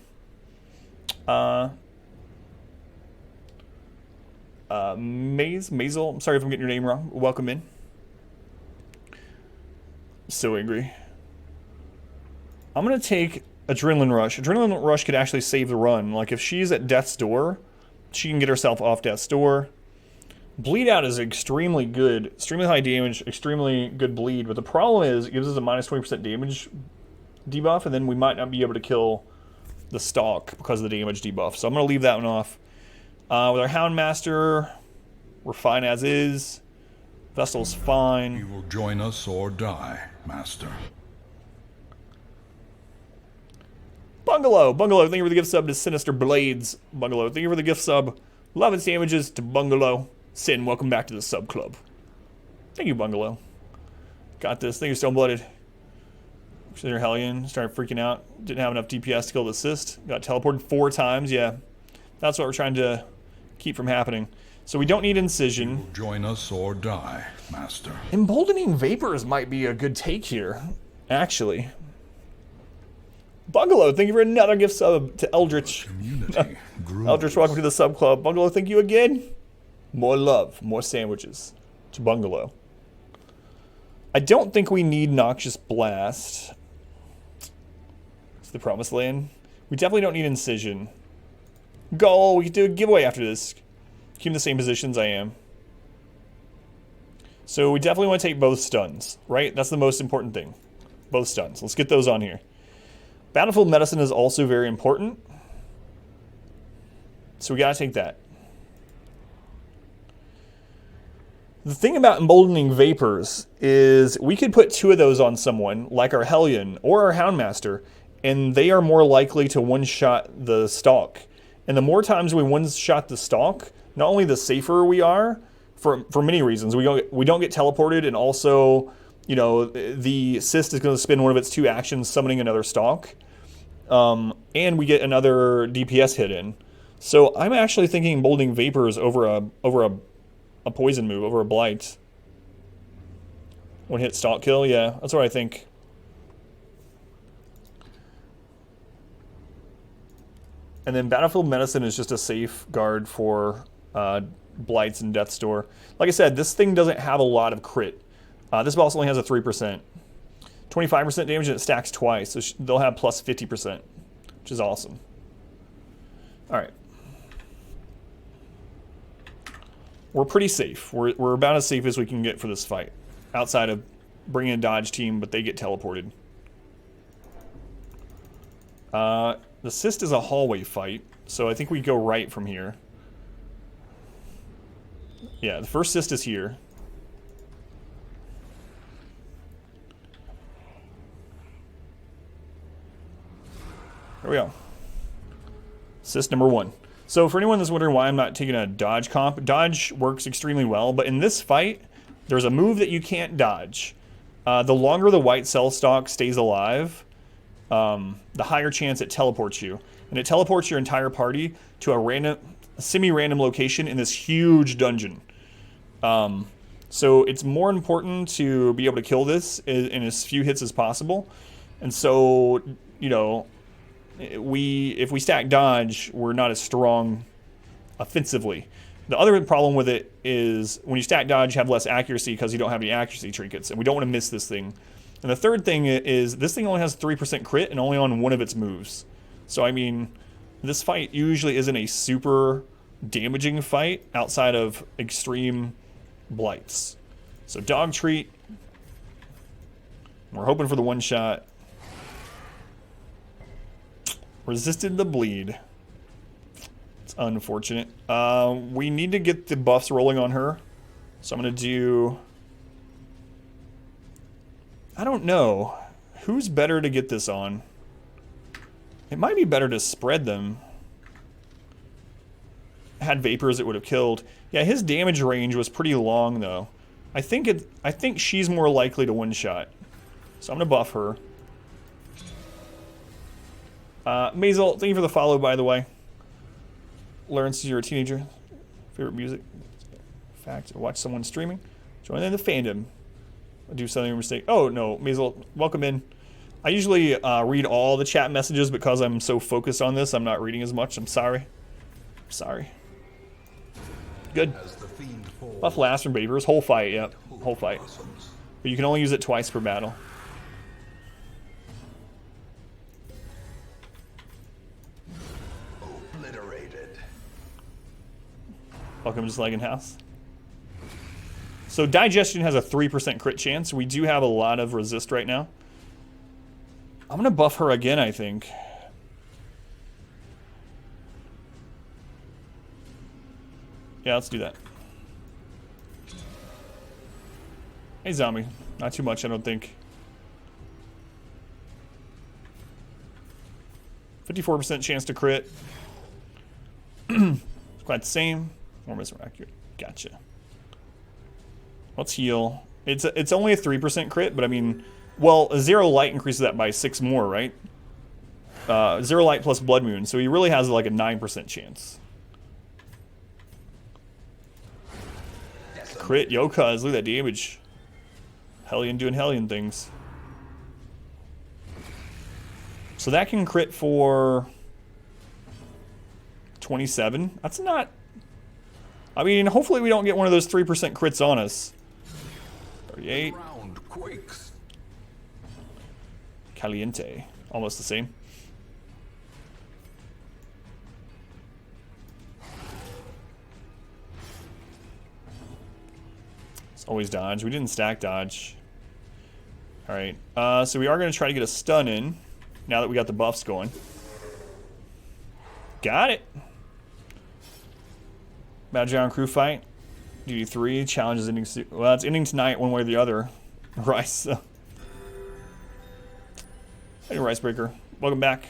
A: Maisel. I'm sorry if I'm getting your name wrong. Welcome in. So angry. I'm going to take Adrenaline Rush. Adrenaline Rush could actually save the run. Like, if she's at Death's Door, she can get herself off Death's Door. Bleed Out is extremely good. Extremely high damage, extremely good bleed. But the problem is, it gives us a minus 20% damage debuff, and then we might not be able to kill the Stalk because of the damage debuff. So I'm going to leave that one off. With our Houndmaster, we're fine as is. Vessel's fine.
B: You will join us or die, Master.
A: Bungalow, thank you for the gift sub to Sinister Blades. Bungalow, thank you for the gift sub. Love and sandwiches to Bungalow. Sin, welcome back to the sub club. Thank you, Bungalow. Got this. Thank you, Stoneblooded. Consider Hellion. Started freaking out. Didn't have enough DPS to kill the cyst. Got teleported 4 times. Yeah, that's what we're trying to keep from happening. So we don't need Incision.
B: You will join us or die, Master.
A: Emboldening Vapors might be a good take here, actually. Bungalow, thank you for another gift sub to Eldritch.
B: Community
A: Eldritch, welcome to the sub club. Bungalow, thank you again. More love, more sandwiches to Bungalow. I don't think we need Noxious Blast. It's the Promised Land. We definitely don't need Incision. Goal, we can do a giveaway after this. Keep in the same positions I am. So we definitely want to take both stuns, right? That's the most important thing. Both stuns. Let's get those on here. Battlefield Medicine is also very important. So we gotta take that. The thing about Emboldening Vapors is we could put 2 of those on someone, like our Hellion or our Houndmaster, and they are more likely to one-shot the Stalk. And the more times we one-shot the Stalk, not only the safer we are, for many reasons. We don't get teleported, and also, you know, the Cyst is going to spend one of its 2 actions summoning another Stalk. And we get another DPS hit in. So I'm actually thinking Emboldening Vapors over a poison move, over a Blight. One hit Stalk kill, yeah, that's what I think. And then Battlefield Medicine is just a safeguard for Blights and Death's Door. Like I said, this thing doesn't have a lot of crit. This boss only has a 3%. 25% damage and it stacks twice, so they'll have plus 50%, which is awesome. Alright. We're pretty safe. We're about as safe as we can get for this fight, outside of bring in a dodge team, but they get teleported. The cyst is a hallway fight, so I think we go right from here. Yeah, the first cyst is here. There we go. Cyst number 1. So for anyone that's wondering why I'm not taking a dodge comp, dodge works extremely well, but in this fight, there's a move that you can't dodge. The longer the white cell stalk stays alive, the higher chance it teleports you. And it teleports your entire party to a semi-random location in this huge dungeon. So it's more important to be able to kill this in as few hits as possible. And so, you know, if we stack dodge, we're not as strong offensively. The other problem with it is when you stack dodge, you have less accuracy because you don't have any accuracy trinkets, and we don't want to miss this thing. And the third thing is this thing only has 3% crit and only on one of its moves. So I mean, this fight usually isn't a super damaging fight outside of extreme blights. So dog treat. We're hoping for the one shot. Resisted the bleed. It's unfortunate. We need to get the buffs rolling on her. So I'm going to do... I don't know. Who's better to get this on? It might be better to spread them. Had vapors, it would have killed. Yeah, his damage range was pretty long, though. I think she's more likely to one-shot. So I'm going to buff her. Maisel, thank you for the follow, by the way. Learn since you're a teenager. Favorite music? Fact, watch someone streaming. Join in the fandom. Do something a mistake. Oh, no, Maisel, welcome in. I usually read all the chat messages because I'm so focused on this. I'm not reading as much. I'm sorry. I'm sorry. Good. Buff lasts from vapors. Whole fight, yep. Whole fight. But you can only use it twice per battle. Welcome to Slagging House. So Digestion has a 3% crit chance. We do have a lot of resist right now. I'm going to buff her again, I think. Yeah, let's do that. Hey, zombie. Not too much, I don't think. 54% chance to crit. It's quite the same. More miss accurate. Gotcha. Let's heal. It's only a 3% crit, but I mean, well, a 0 light increases that by 6 more, right? 0 light plus blood moon, so he really has like a 9% chance. Crit, yo cuz, look at that damage. Hellion doing Hellion things. So that can crit for 27. That's not... I mean, hopefully we don't get one of those 3% crits on us. 38. Caliente. Almost the same. It's always dodge. We didn't stack dodge. Alright. So we are going to try to get a stun in. Now that we got the buffs going. Got it. Battleground crew fight. Duty 3. Challenge is ending soon. Well, it's ending tonight one way or the other. Rice. Hey, Ricebreaker. Welcome back.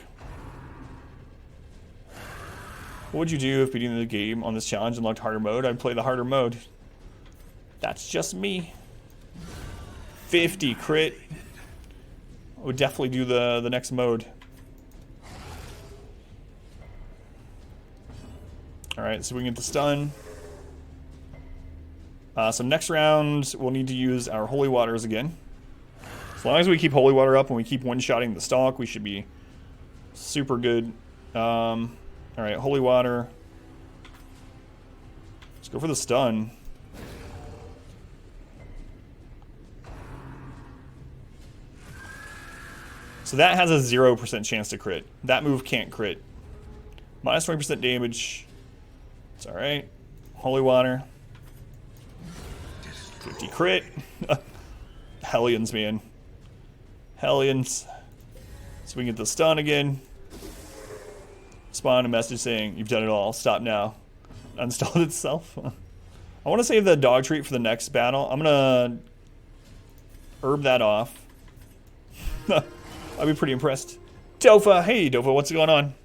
A: What would you do if beating the game on this challenge unlocked harder mode? I'd play the harder mode. That's just me. 50 crit. I would definitely do the next mode. Alright, so we can get the stun. So next round, we'll need to use our Holy Waters again. As long as we keep Holy Water up and we keep one-shotting the stalk, we should be super good. Alright, Holy Water. Let's go for the stun. So that has a 0% chance to crit. That move can't crit. Minus 20% damage. It's alright. Holy Water. 50 crit. Hellions, man. Hellions. So we can get the stun again. Spawn a message saying, you've done it all. Stop now. Uninstalled itself. I want to save the dog treat for the next battle. I'm going to herb that off. I'll be pretty impressed. Dofa. Hey, Dofa. What's going on?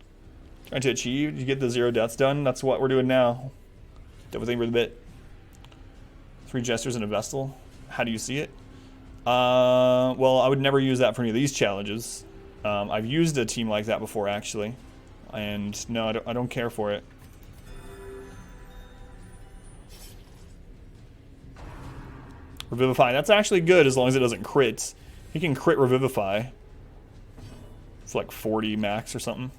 A: Trying to achieve. Did you get the 0 deaths done? That's what we're doing now. Dofa, thank you for the bit. 3 jesters and a vestal. How do you see it? Well, I would never use that for any of these challenges. I've used a team like that before, actually. And no, I don't care for it. Revivify. That's actually good as long as it doesn't crit. He can crit Revivify. It's like 40 max or something.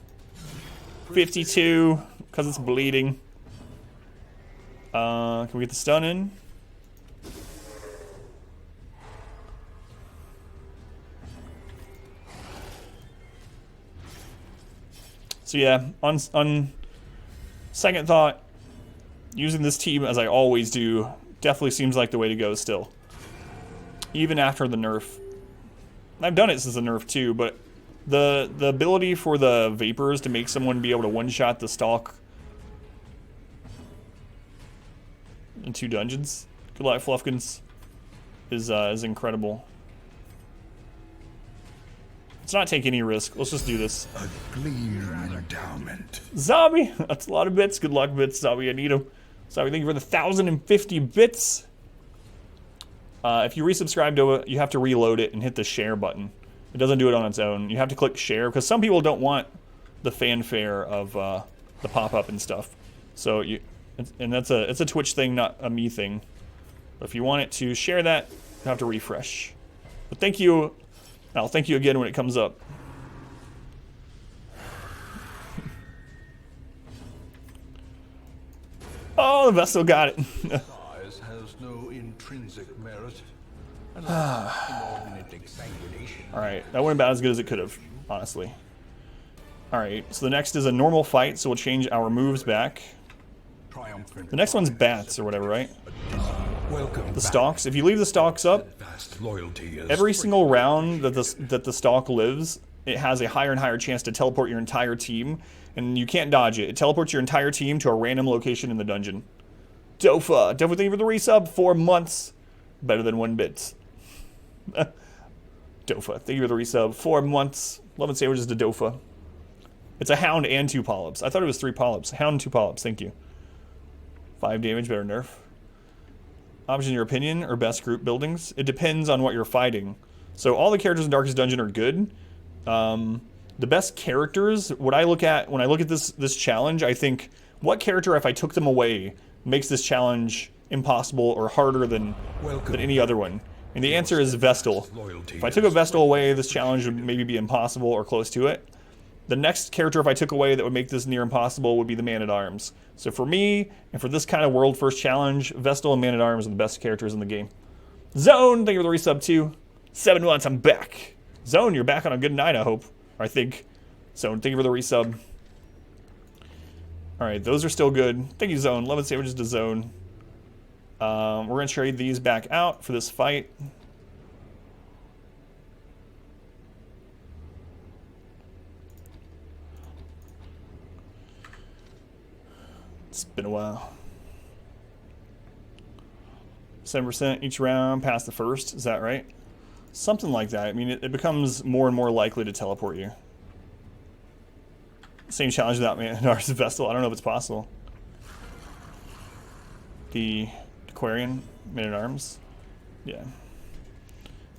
A: 52, because it's bleeding. Can we get the stun in? So yeah, on second thought, using this team as I always do definitely seems like the way to go still. Even after the nerf. I've done it since the nerf too, but the ability for the vapors to make someone be able to one-shot the stalk in 2 dungeons, good luck Fluffkins, is incredible. Let's not take any risk. Let's just do this.
B: A gleam endowment.
A: Zombie! That's a lot of bits. Good luck, bits, Zombie. I need them. Zombie, thank you for the 1,050 bits. If you resubscribe to it, you have to reload it and hit the share button. It doesn't do it on its own. You have to click share because some people don't want the fanfare of the pop-up and stuff. So it's a Twitch thing, not a me thing. But if you want it to share that, you have to refresh. But thank you. I'll thank you again when it comes up. Oh, the Vestal got it.
B: Size has no intrinsic merit. Inordinate exsanguination.
A: Alright, that went about as good as it could have, honestly. Alright, so the next is a normal fight, so we'll change our moves back. The next one's bats or whatever, right?
B: Welcome
A: The stalks. If you leave the stalks up, every single round that the stalk lives, it has a higher and higher chance to teleport your entire team, and you can't dodge it. It teleports your entire team to a random location in the dungeon. Dofa, thank you for the resub. 4 months, better than 1 bit. Dofa, thank you for the resub. 4 months. Love and sandwiches to Dofa. It's a hound and 2 polyps. I thought it was 3 polyps. Hound and 2 polyps. Thank you. 5 damage, better nerf. Option in your opinion or best group buildings? It depends on what you're fighting. So all the characters in Darkest Dungeon are good. The best characters, what I look at when I look at this challenge, I think what character, if I took them away, makes this challenge impossible or harder than any other one? And the answer is Vestal. If I took a Vestal away, this challenge would maybe be impossible or close to it. The next character if I took away that would make this near impossible would be the Man-at-Arms. So for me, and for this kind of world first challenge, Vestal and Man-at-Arms are the best characters in the game. Zone, thank you for the resub too. 7 months, I'm back. Zone, you're back on a good night, I hope. Or I think. Zone, thank you for the resub. Alright, those are still good. Thank you, Zone. Love and sandwiches to Zone. We're going to trade these back out for this fight. It's been a while. 7% each round past the first, is that right? Something like that. I mean, it becomes more and more likely to teleport you. Same challenge without Man-at-Arms and Vestal. I don't know if it's possible. The Aquarian, Man-at-Arms. Yeah.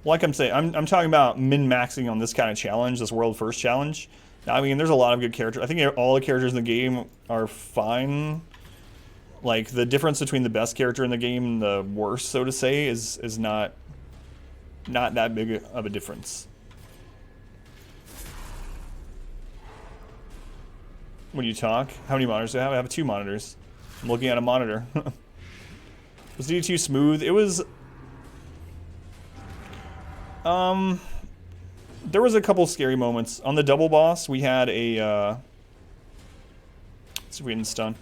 A: Like I'm saying, I'm talking about min-maxing on this kind of challenge, this world first challenge. I mean, there's a lot of good characters. I think all the characters in the game are fine. Like, the difference between the best character in the game and the worst, so to say, is not that big of a difference. When you talk, how many monitors do I have? I have 2 monitors. I'm looking at a monitor. Was D2 smooth? It was... There was a couple scary moments. On the double boss, we had a... let's see if we can stun.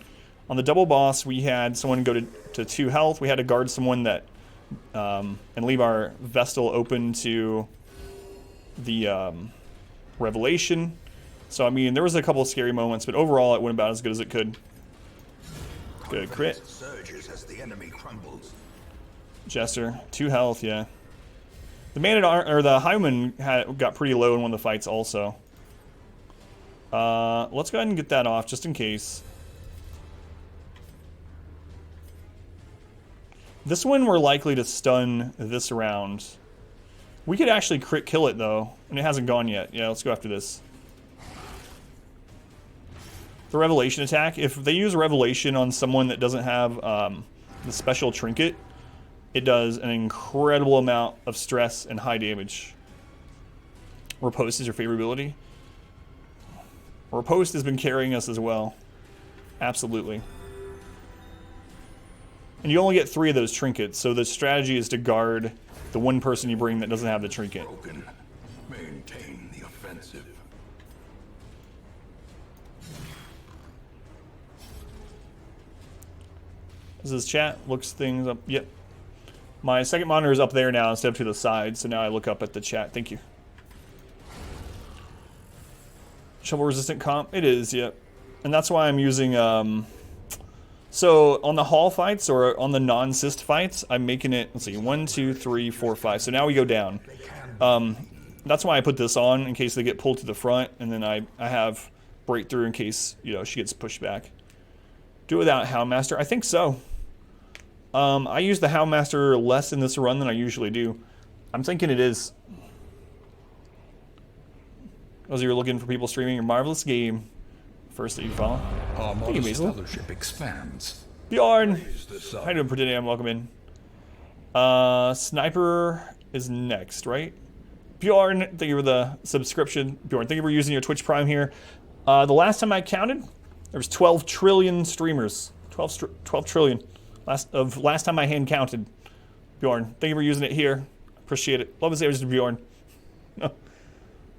A: On the double boss, we had someone go to 2 health. We had to guard someone that and leave our Vestal open to the Revelation. So, I mean, there was a couple of scary moments, but overall it went about as good as it could. Good crit.
B: Surges as the enemy crumbles.
A: Jester, 2 health, yeah. The the Highman got pretty low in one of the fights also. Let's go ahead and get that off just in case. This one we're likely to stun this round. We could actually crit kill it though, and it hasn't gone yet. Yeah, let's go after this. The Revelation attack, if they use Revelation on someone that doesn't have the special Trinket, it does an incredible amount of stress and high damage. Riposte is your favorite ability. Riposte has been carrying us as well. Absolutely. And you only get 3 of those trinkets, so the strategy is to guard the one person you bring that doesn't have the trinket.
B: Broken. Maintain the offensive.
A: This is chat. Looks things up. Yep. My second monitor is up there now instead of to the side, so now I look up at the chat. Thank you. Shovel resistant comp? It is, yep. And that's why I'm using, so on the hall fights or on the non-cyst fights, I'm making it, let's see, 1, 2, 3, 4, 5. So now we go down. That's why I put this on in case they get pulled to the front, and then I have breakthrough in case, you know, she gets pushed back. Do it without Houndmaster? I think so. I use the Houndmaster less in this run than I usually do. I'm thinking it is. As you're looking for people streaming your marvelous game, first that you follow.
B: Our
A: Thank you,
B: modest
A: Basil.
B: fellowship expands.
A: Bjorn!
B: Raise the sun.
A: How you doing, Perdinium? Welcome in. Sniper is next, right? Bjorn, thank you for the subscription. Bjorn, thank you for using your Twitch Prime here. The last time I counted, there was 12 trillion streamers. 12 trillion. Last time I hand counted. Bjorn, thank you for using it here. Appreciate it. Love and savers to Bjorn.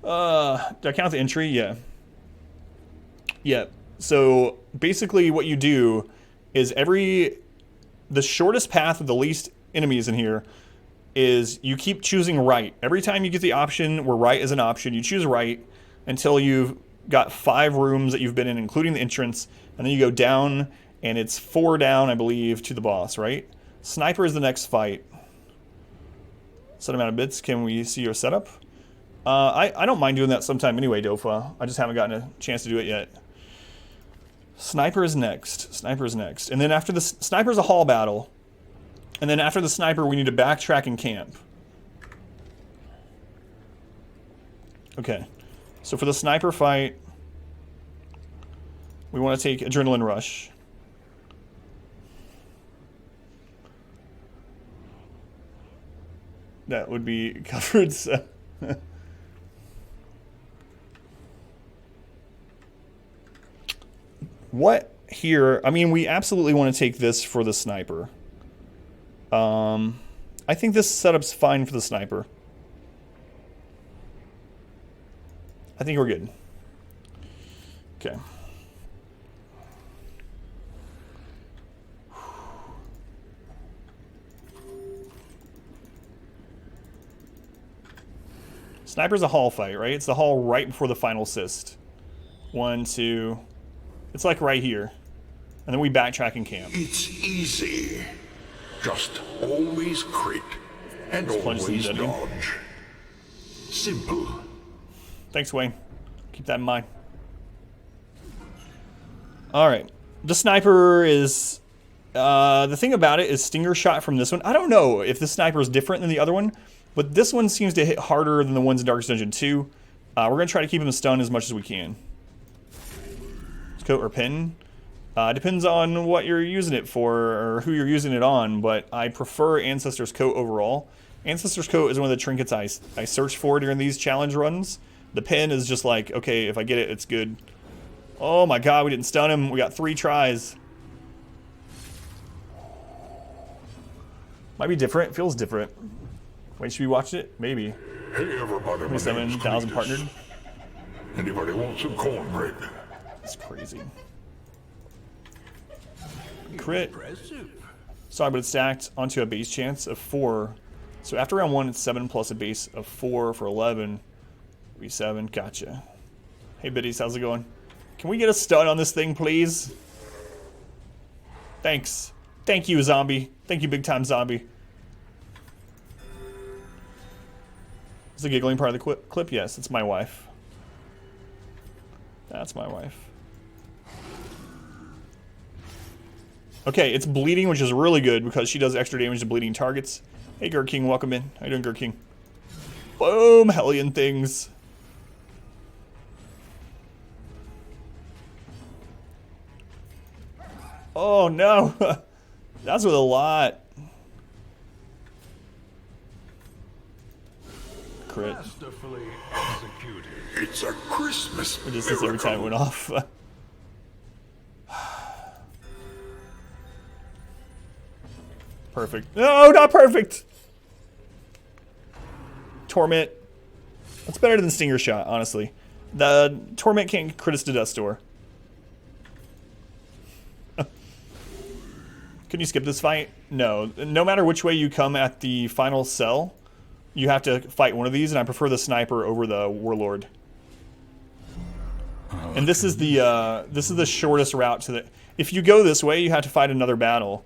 A: Did I count the entry? Yeah. Yeah. So basically what you do is the shortest path with the least enemies in here is you keep choosing right. Every time you get the option where right is an option, you choose right until you've got 5 rooms that you've been in, including the entrance, and then you go down, and it's 4 down, I believe, to the boss, right? Sniper is the next fight. Set amount of bits. Can we see your setup? I don't mind doing that sometime anyway, Dofa. I just haven't gotten a chance to do it yet. Sniper is next. Sniper is next. And then after the Sniper's a hall battle. And then after the Sniper, we need to backtrack and camp. Okay. So for the Sniper fight, we want to take Adrenaline Rush. That would be covered. So. What here? I mean, we absolutely want to take this for the Sniper. I think this setup's fine for the Sniper. I think we're good. Okay. Sniper's a hall fight, right? It's the hall right before the final cyst. 1, 2... It's like right here. And then we backtrack and camp.
C: It's easy. Just always crit and
A: plunge
C: always
A: some dead in.
C: dodge. Simple.
A: Thanks, Wayne. Keep that in mind. Alright. The Sniper is... the thing about it is Stinger Shot from this one. I don't know if the Sniper is different than the other one, but this one seems to hit harder than the ones in Darkest Dungeon 2. We're going to try to keep him stunned as much as we can. Coat or pin. Depends on what you're using it for or who you're using it on, but I prefer Ancestor's Coat overall. Ancestor's Coat is one of the trinkets I search for during these challenge runs. The pin is just like, okay, if I get it, it's good. Oh my god, we didn't stun him. We got 3 tries. Might be different. Feels different. Wait, should we watch it? Maybe.
C: Hey everybody, my name's
A: 27,000
C: Cletus.
A: partnered.
C: Anybody want some cornbread?
A: That's crazy. Crit.
B: Impressive.
A: Sorry, but it's stacked onto a base chance of 4. So after round 1, it's 7 plus a base of 4 for 11. Be 7. Gotcha. Hey, biddies, how's it going? Can we get a stun on this thing, please? Thanks. Thank you, zombie. Thank you, big time zombie. Is the giggling part of the clip? Yes, it's my wife. That's my wife. Okay, it's bleeding, which is really good because she does extra damage to bleeding targets. Hey, Gurking, welcome in. How you doing, Gurking? Boom, Hellion things. Oh, no. That's with a lot. Crit.
B: Masterfully executed.
C: It's a Christmas
A: It just says every time it went off. Perfect. No, not perfect! Torment. That's better than Stinger Shot, honestly. The Torment can't crit us to Death's Door. Can you skip this fight? No. No matter which way you come at the final cell, you have to fight one of these, and I prefer the Sniper over the Warlord. And this is the shortest route to the... If you go this way, you have to fight another battle.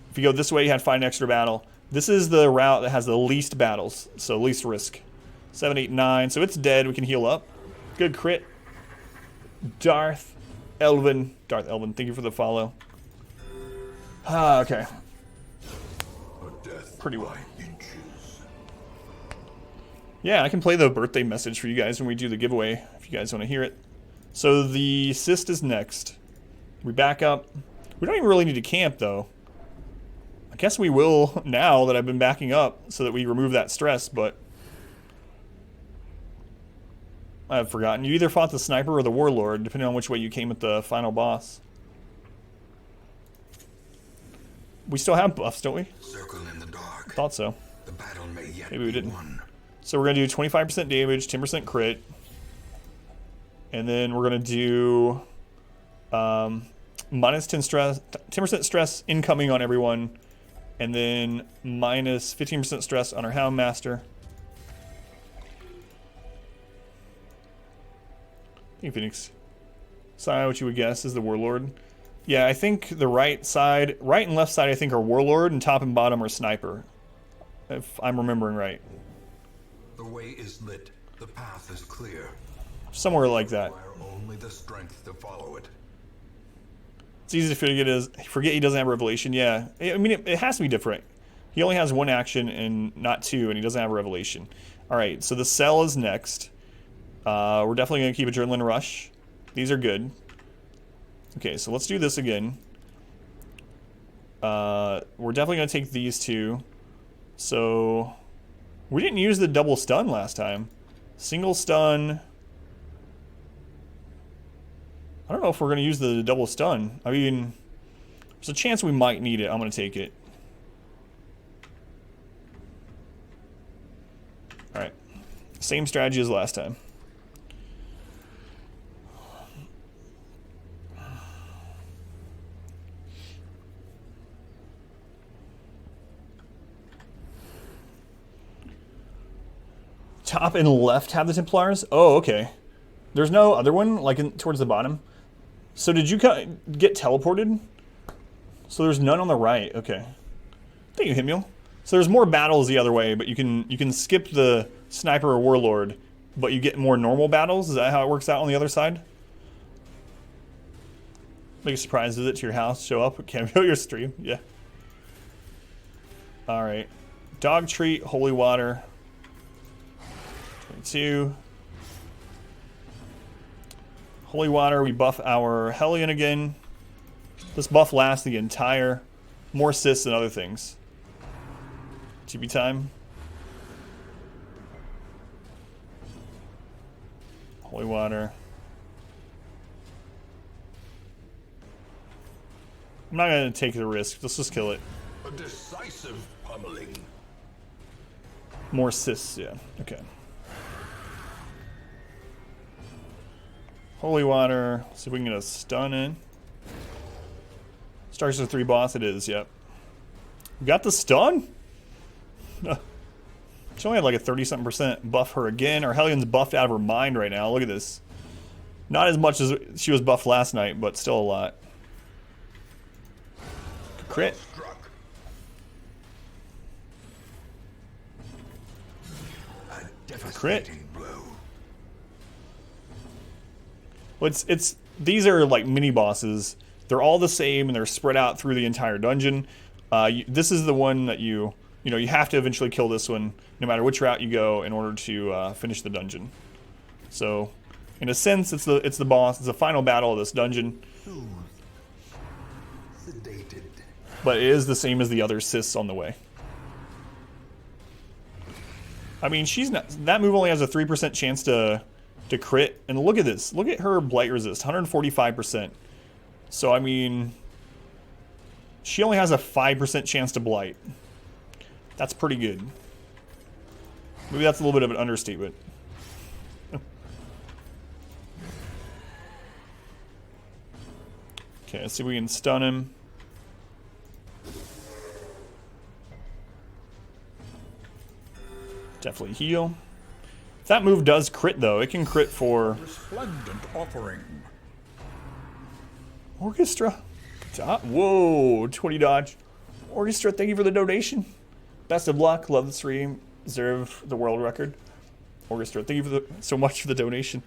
A: If you go this way, you have to fight an extra battle. This is the route that has the least battles, so least risk. 7, 8, 9. So it's dead. We can heal up. Good crit. Darth Elvin, thank you for the follow. Ah, okay. Pretty well. Yeah, I can play the birthday message for you guys when we do the giveaway, if you guys want to hear it. So the cyst is next. We back up. We don't even really need to camp, though. I guess we will now that I've been backing up so that we remove that stress, but I've forgotten. You either fought the Sniper or the Warlord, depending on which way you came at the final boss. We still have buffs, don't we?
B: Circle in the dark.
A: Thought so.
B: The battle may yet
A: Maybe we
B: be
A: didn't.
B: won.
A: So we're going to do 25% damage, 10% crit. And then we're going to do minus 10 stress, 10% stress incoming on everyone. And then minus 15% stress on our Houndmaster. Hey, Phoenix. Sorry, what you would guess is the Warlord. Yeah, I think the right and left side, I think are Warlord, and top and bottom are Sniper. If I'm remembering right.
B: The way is lit. The path is clear.
A: Somewhere like that.
B: Require only the strength to follow it.
A: It's easy to forget he doesn't have Revelation. Yeah, I mean, it has to be different. He only has 1 action and not 2, and he doesn't have Revelation. All right, so the cell is next. We're definitely going to keep Adrenaline Rush. These are good. Okay, so let's do this again. We're definitely going to take these 2. So we didn't use the double stun last time. Single stun. I don't know if we're going to use the double stun. I mean, there's a chance we might need it. I'm going to take it. Alright. Same strategy as last time. Top and left have the Templars? Oh, okay. There's no other one, like towards the bottom? So did you get teleported? So there's none on the right. Okay. Thank you, Himul. So there's more battles the other way, but you can skip the Sniper or Warlord, but you get more normal battles? Is that how it works out on the other side? Make a surprise visit to your house, show up, cameo your stream. Yeah. Alright. Dog treat, holy water. 22. Holy water, we buff our Hellion again. This buff lasts the entire... More cysts and other things. TB time. Holy water. I'm not going to take the risk. Let's just kill it.
B: A decisive pummeling.
A: More cysts, yeah. Okay. Holy water. See if we can get a stun in. Starts with 3 boss. It is, yep. We got the stun? She only had like a 30-something% buff her again. Our Hellion's buffed out of her mind right now. Look at this. Not as much as she was buffed last night, but still a lot. Crit. Crit. Well, these are like mini bosses. They're all the same and they're spread out through the entire dungeon. This is the one that you have to eventually kill this one, no matter which route you go, in order to finish the dungeon. So, in a sense, it's the boss. It's the final battle of this dungeon. But it is the same as the other cysts on the way. I mean, that move only has a 3% chance to crit, and look at this. Look at her blight resist, 145%. So I mean, she only has a 5% chance to blight. That's pretty good. Maybe that's a little bit of an understatement. Okay, let's see if we can stun him. Definitely heal. If that move does crit, though, it can crit for
C: Resplendent offering.
A: Orchestra. Whoa, 20 dodge. Orchestra, thank you for the donation. Best of luck. Love the stream. Deserve the world record. Orchestra, thank you so much for the donation.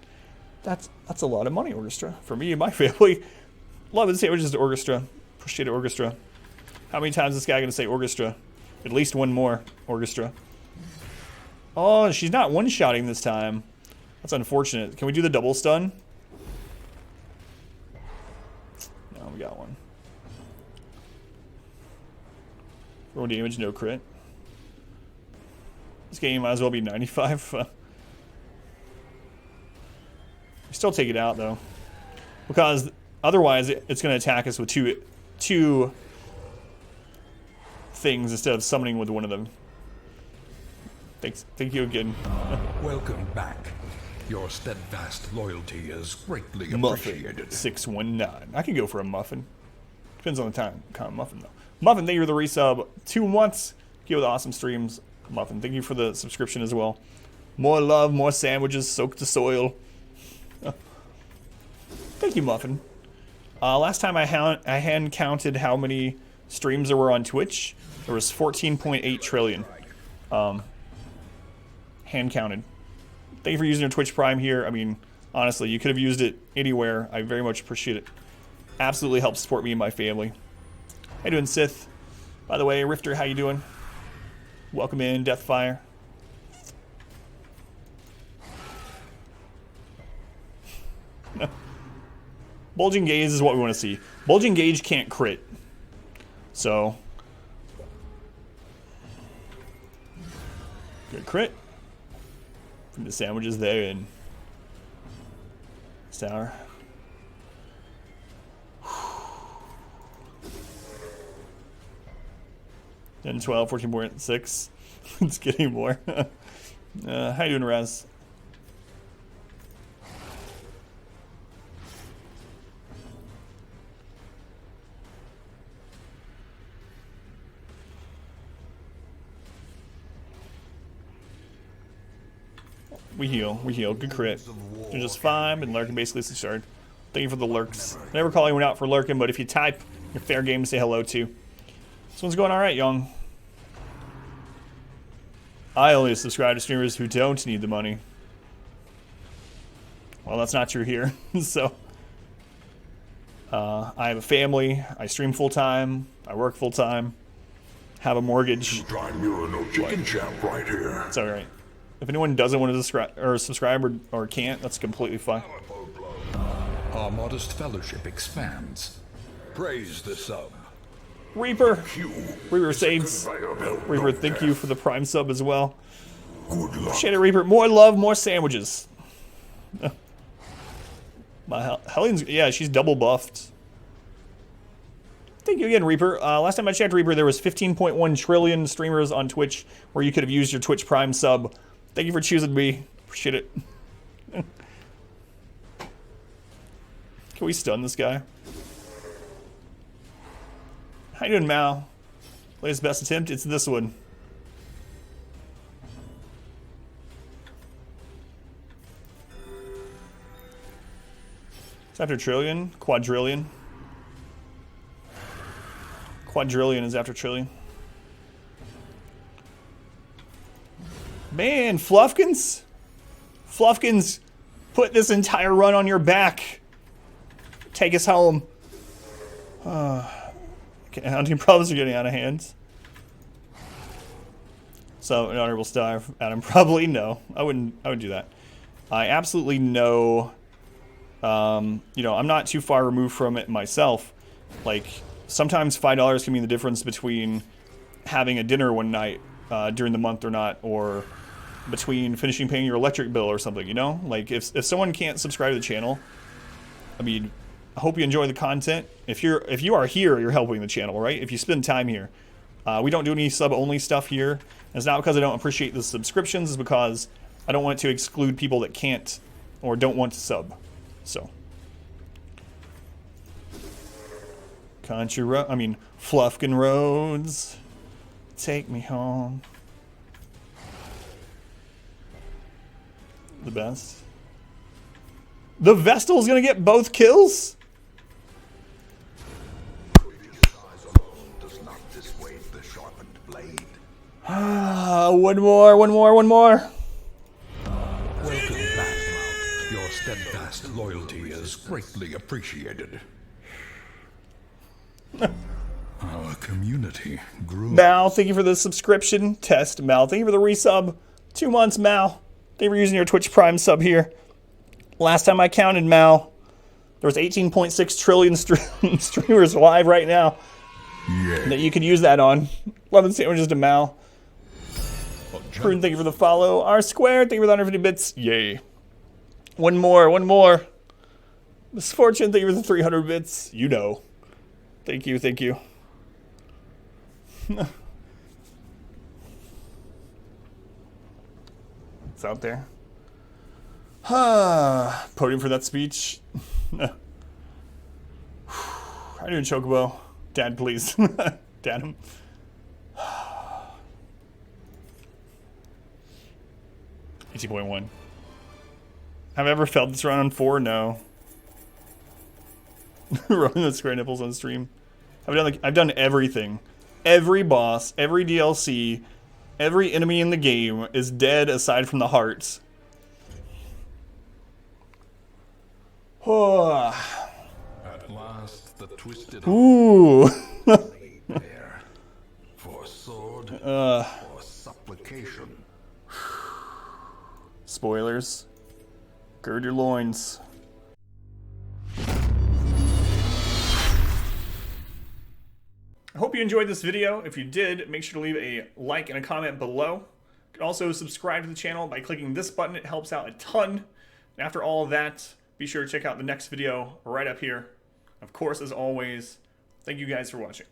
A: That's a lot of money, Orchestra, for me and my family. Love the sandwiches to Orchestra. Appreciate it, Orchestra. How many times is this guy gonna say Orchestra? At least one more, Orchestra. Oh, she's not one-shotting this time. That's unfortunate. Can we do the double stun? No, we got one. Roll damage, no crit. This game might as well be 95. We still take it out, though. Because otherwise, it's going to attack us with two things instead of summoning with one of them. Thank you again.
B: Welcome back. Your steadfast loyalty is greatly
A: Muffin
B: appreciated.
A: 619. I can go for a muffin. Depends on the time. Kind of muffin though. Muffin, thank you for the resub. 2 months. Give with awesome streams. Muffin, thank you for the subscription as well. More love, more sandwiches, soaked to soil. Thank you, Muffin. Last time I hand counted how many streams there were on Twitch. There was 14.8 trillion. Hand counted. Thank you for using your Twitch Prime here. I mean, honestly, you could have used it anywhere. I very much appreciate it. Absolutely helps support me and my family. How you doing, Sith? By the way, Rifter, how you doing? Welcome in, Deathfire. Bulging Gaze is what we want to see. Bulging Gauge can't crit. So. Good crit. From the sandwiches there in Sour. Then 12, 14.6. It's getting more. How you doing, Raz? We heal. Good crit. You're just fine, and lurking basically started. Thank you for the lurks. I never call anyone out for lurking, but if you type, you're fair game to say hello to. This one's going alright, young. I only subscribe to streamers who don't need the money. Well, that's not true here. So, I have a family. I stream full-time. I work full-time. Have a mortgage.
C: You're no chicken champ right here.
A: It's alright. If anyone doesn't want to subscribe or can't, that's completely fine.
B: Our modest fellowship expands. Praise the sub.
A: Reaper! Reaper Saints. Reaper, thank you for the Prime sub as well.
C: Good luck.
A: Appreciate it, Reaper. More love, more sandwiches. My Hellion's, yeah, she's double buffed. Thank you again, Reaper. Last time I checked, Reaper, there was 15.1 trillion streamers on Twitch where you could have used your Twitch Prime sub. Thank you for choosing me. Appreciate it. Can we stun this guy? How you doing, Mal? Latest best attempt, it's this one. It's after trillion, quadrillion. Quadrillion is after trillion. Man, Fluffkins! Fluffkins, put this entire run on your back. Take us home. Okay, hunting problems are getting out of hand. So, an honorable star, Adam, probably no. I wouldn't do that. I absolutely know, you know, I'm not too far removed from it myself. Like, sometimes $5 can mean the difference between having a dinner one night during the month or not, or between finishing paying your electric bill or something, you know? Like, if someone can't subscribe to the channel, I mean, I hope you enjoy the content. If you are here, you're helping the channel, right? If you spend time here. We don't do any sub-only stuff here. And it's not because I don't appreciate the subscriptions, it's because I don't want to exclude people that can't or don't want to sub. So. Country road, I mean, Fluffkin roads. Take me home. The best. The Vestal's gonna get both kills? One more.
B: Welcome back, Mount. Your steadfast loyalty is greatly appreciated. Our community grew.
A: Mal, thank you for the subscription. Test, Mal. Thank you for the resub. 2 months, Mal. Thank you for using your Twitch Prime sub here. Last time I counted, Mal, there was 18.6 trillion streamers live right now.
C: Yeah.
A: That you could use that on. Love and sandwiches to Mal. Prune, thank you for the follow. R Square, thank you for the 150 bits. Yay. One more. Misfortune, thank you for the 300 bits. You know. Thank you. It's out there. Podium for that speech. How you doing, Chocobo? Dad, please. Dad him. $18.1. Have I ever felt this run on 4? No. Rolling the square nipples on stream. I've done everything. Every boss, every DLC, every enemy in the game is dead aside from the hearts.
B: At last, the twisted
A: Ooh.
B: there for sword or supplication.
A: Spoilers. Gird your loins. I hope you enjoyed this video. If you did, make sure to leave a like and a comment below. You can also subscribe to the channel by clicking this button. It helps out a ton. And after all of that, be sure to check out the next video right up here. Of course, as always, thank you guys for watching.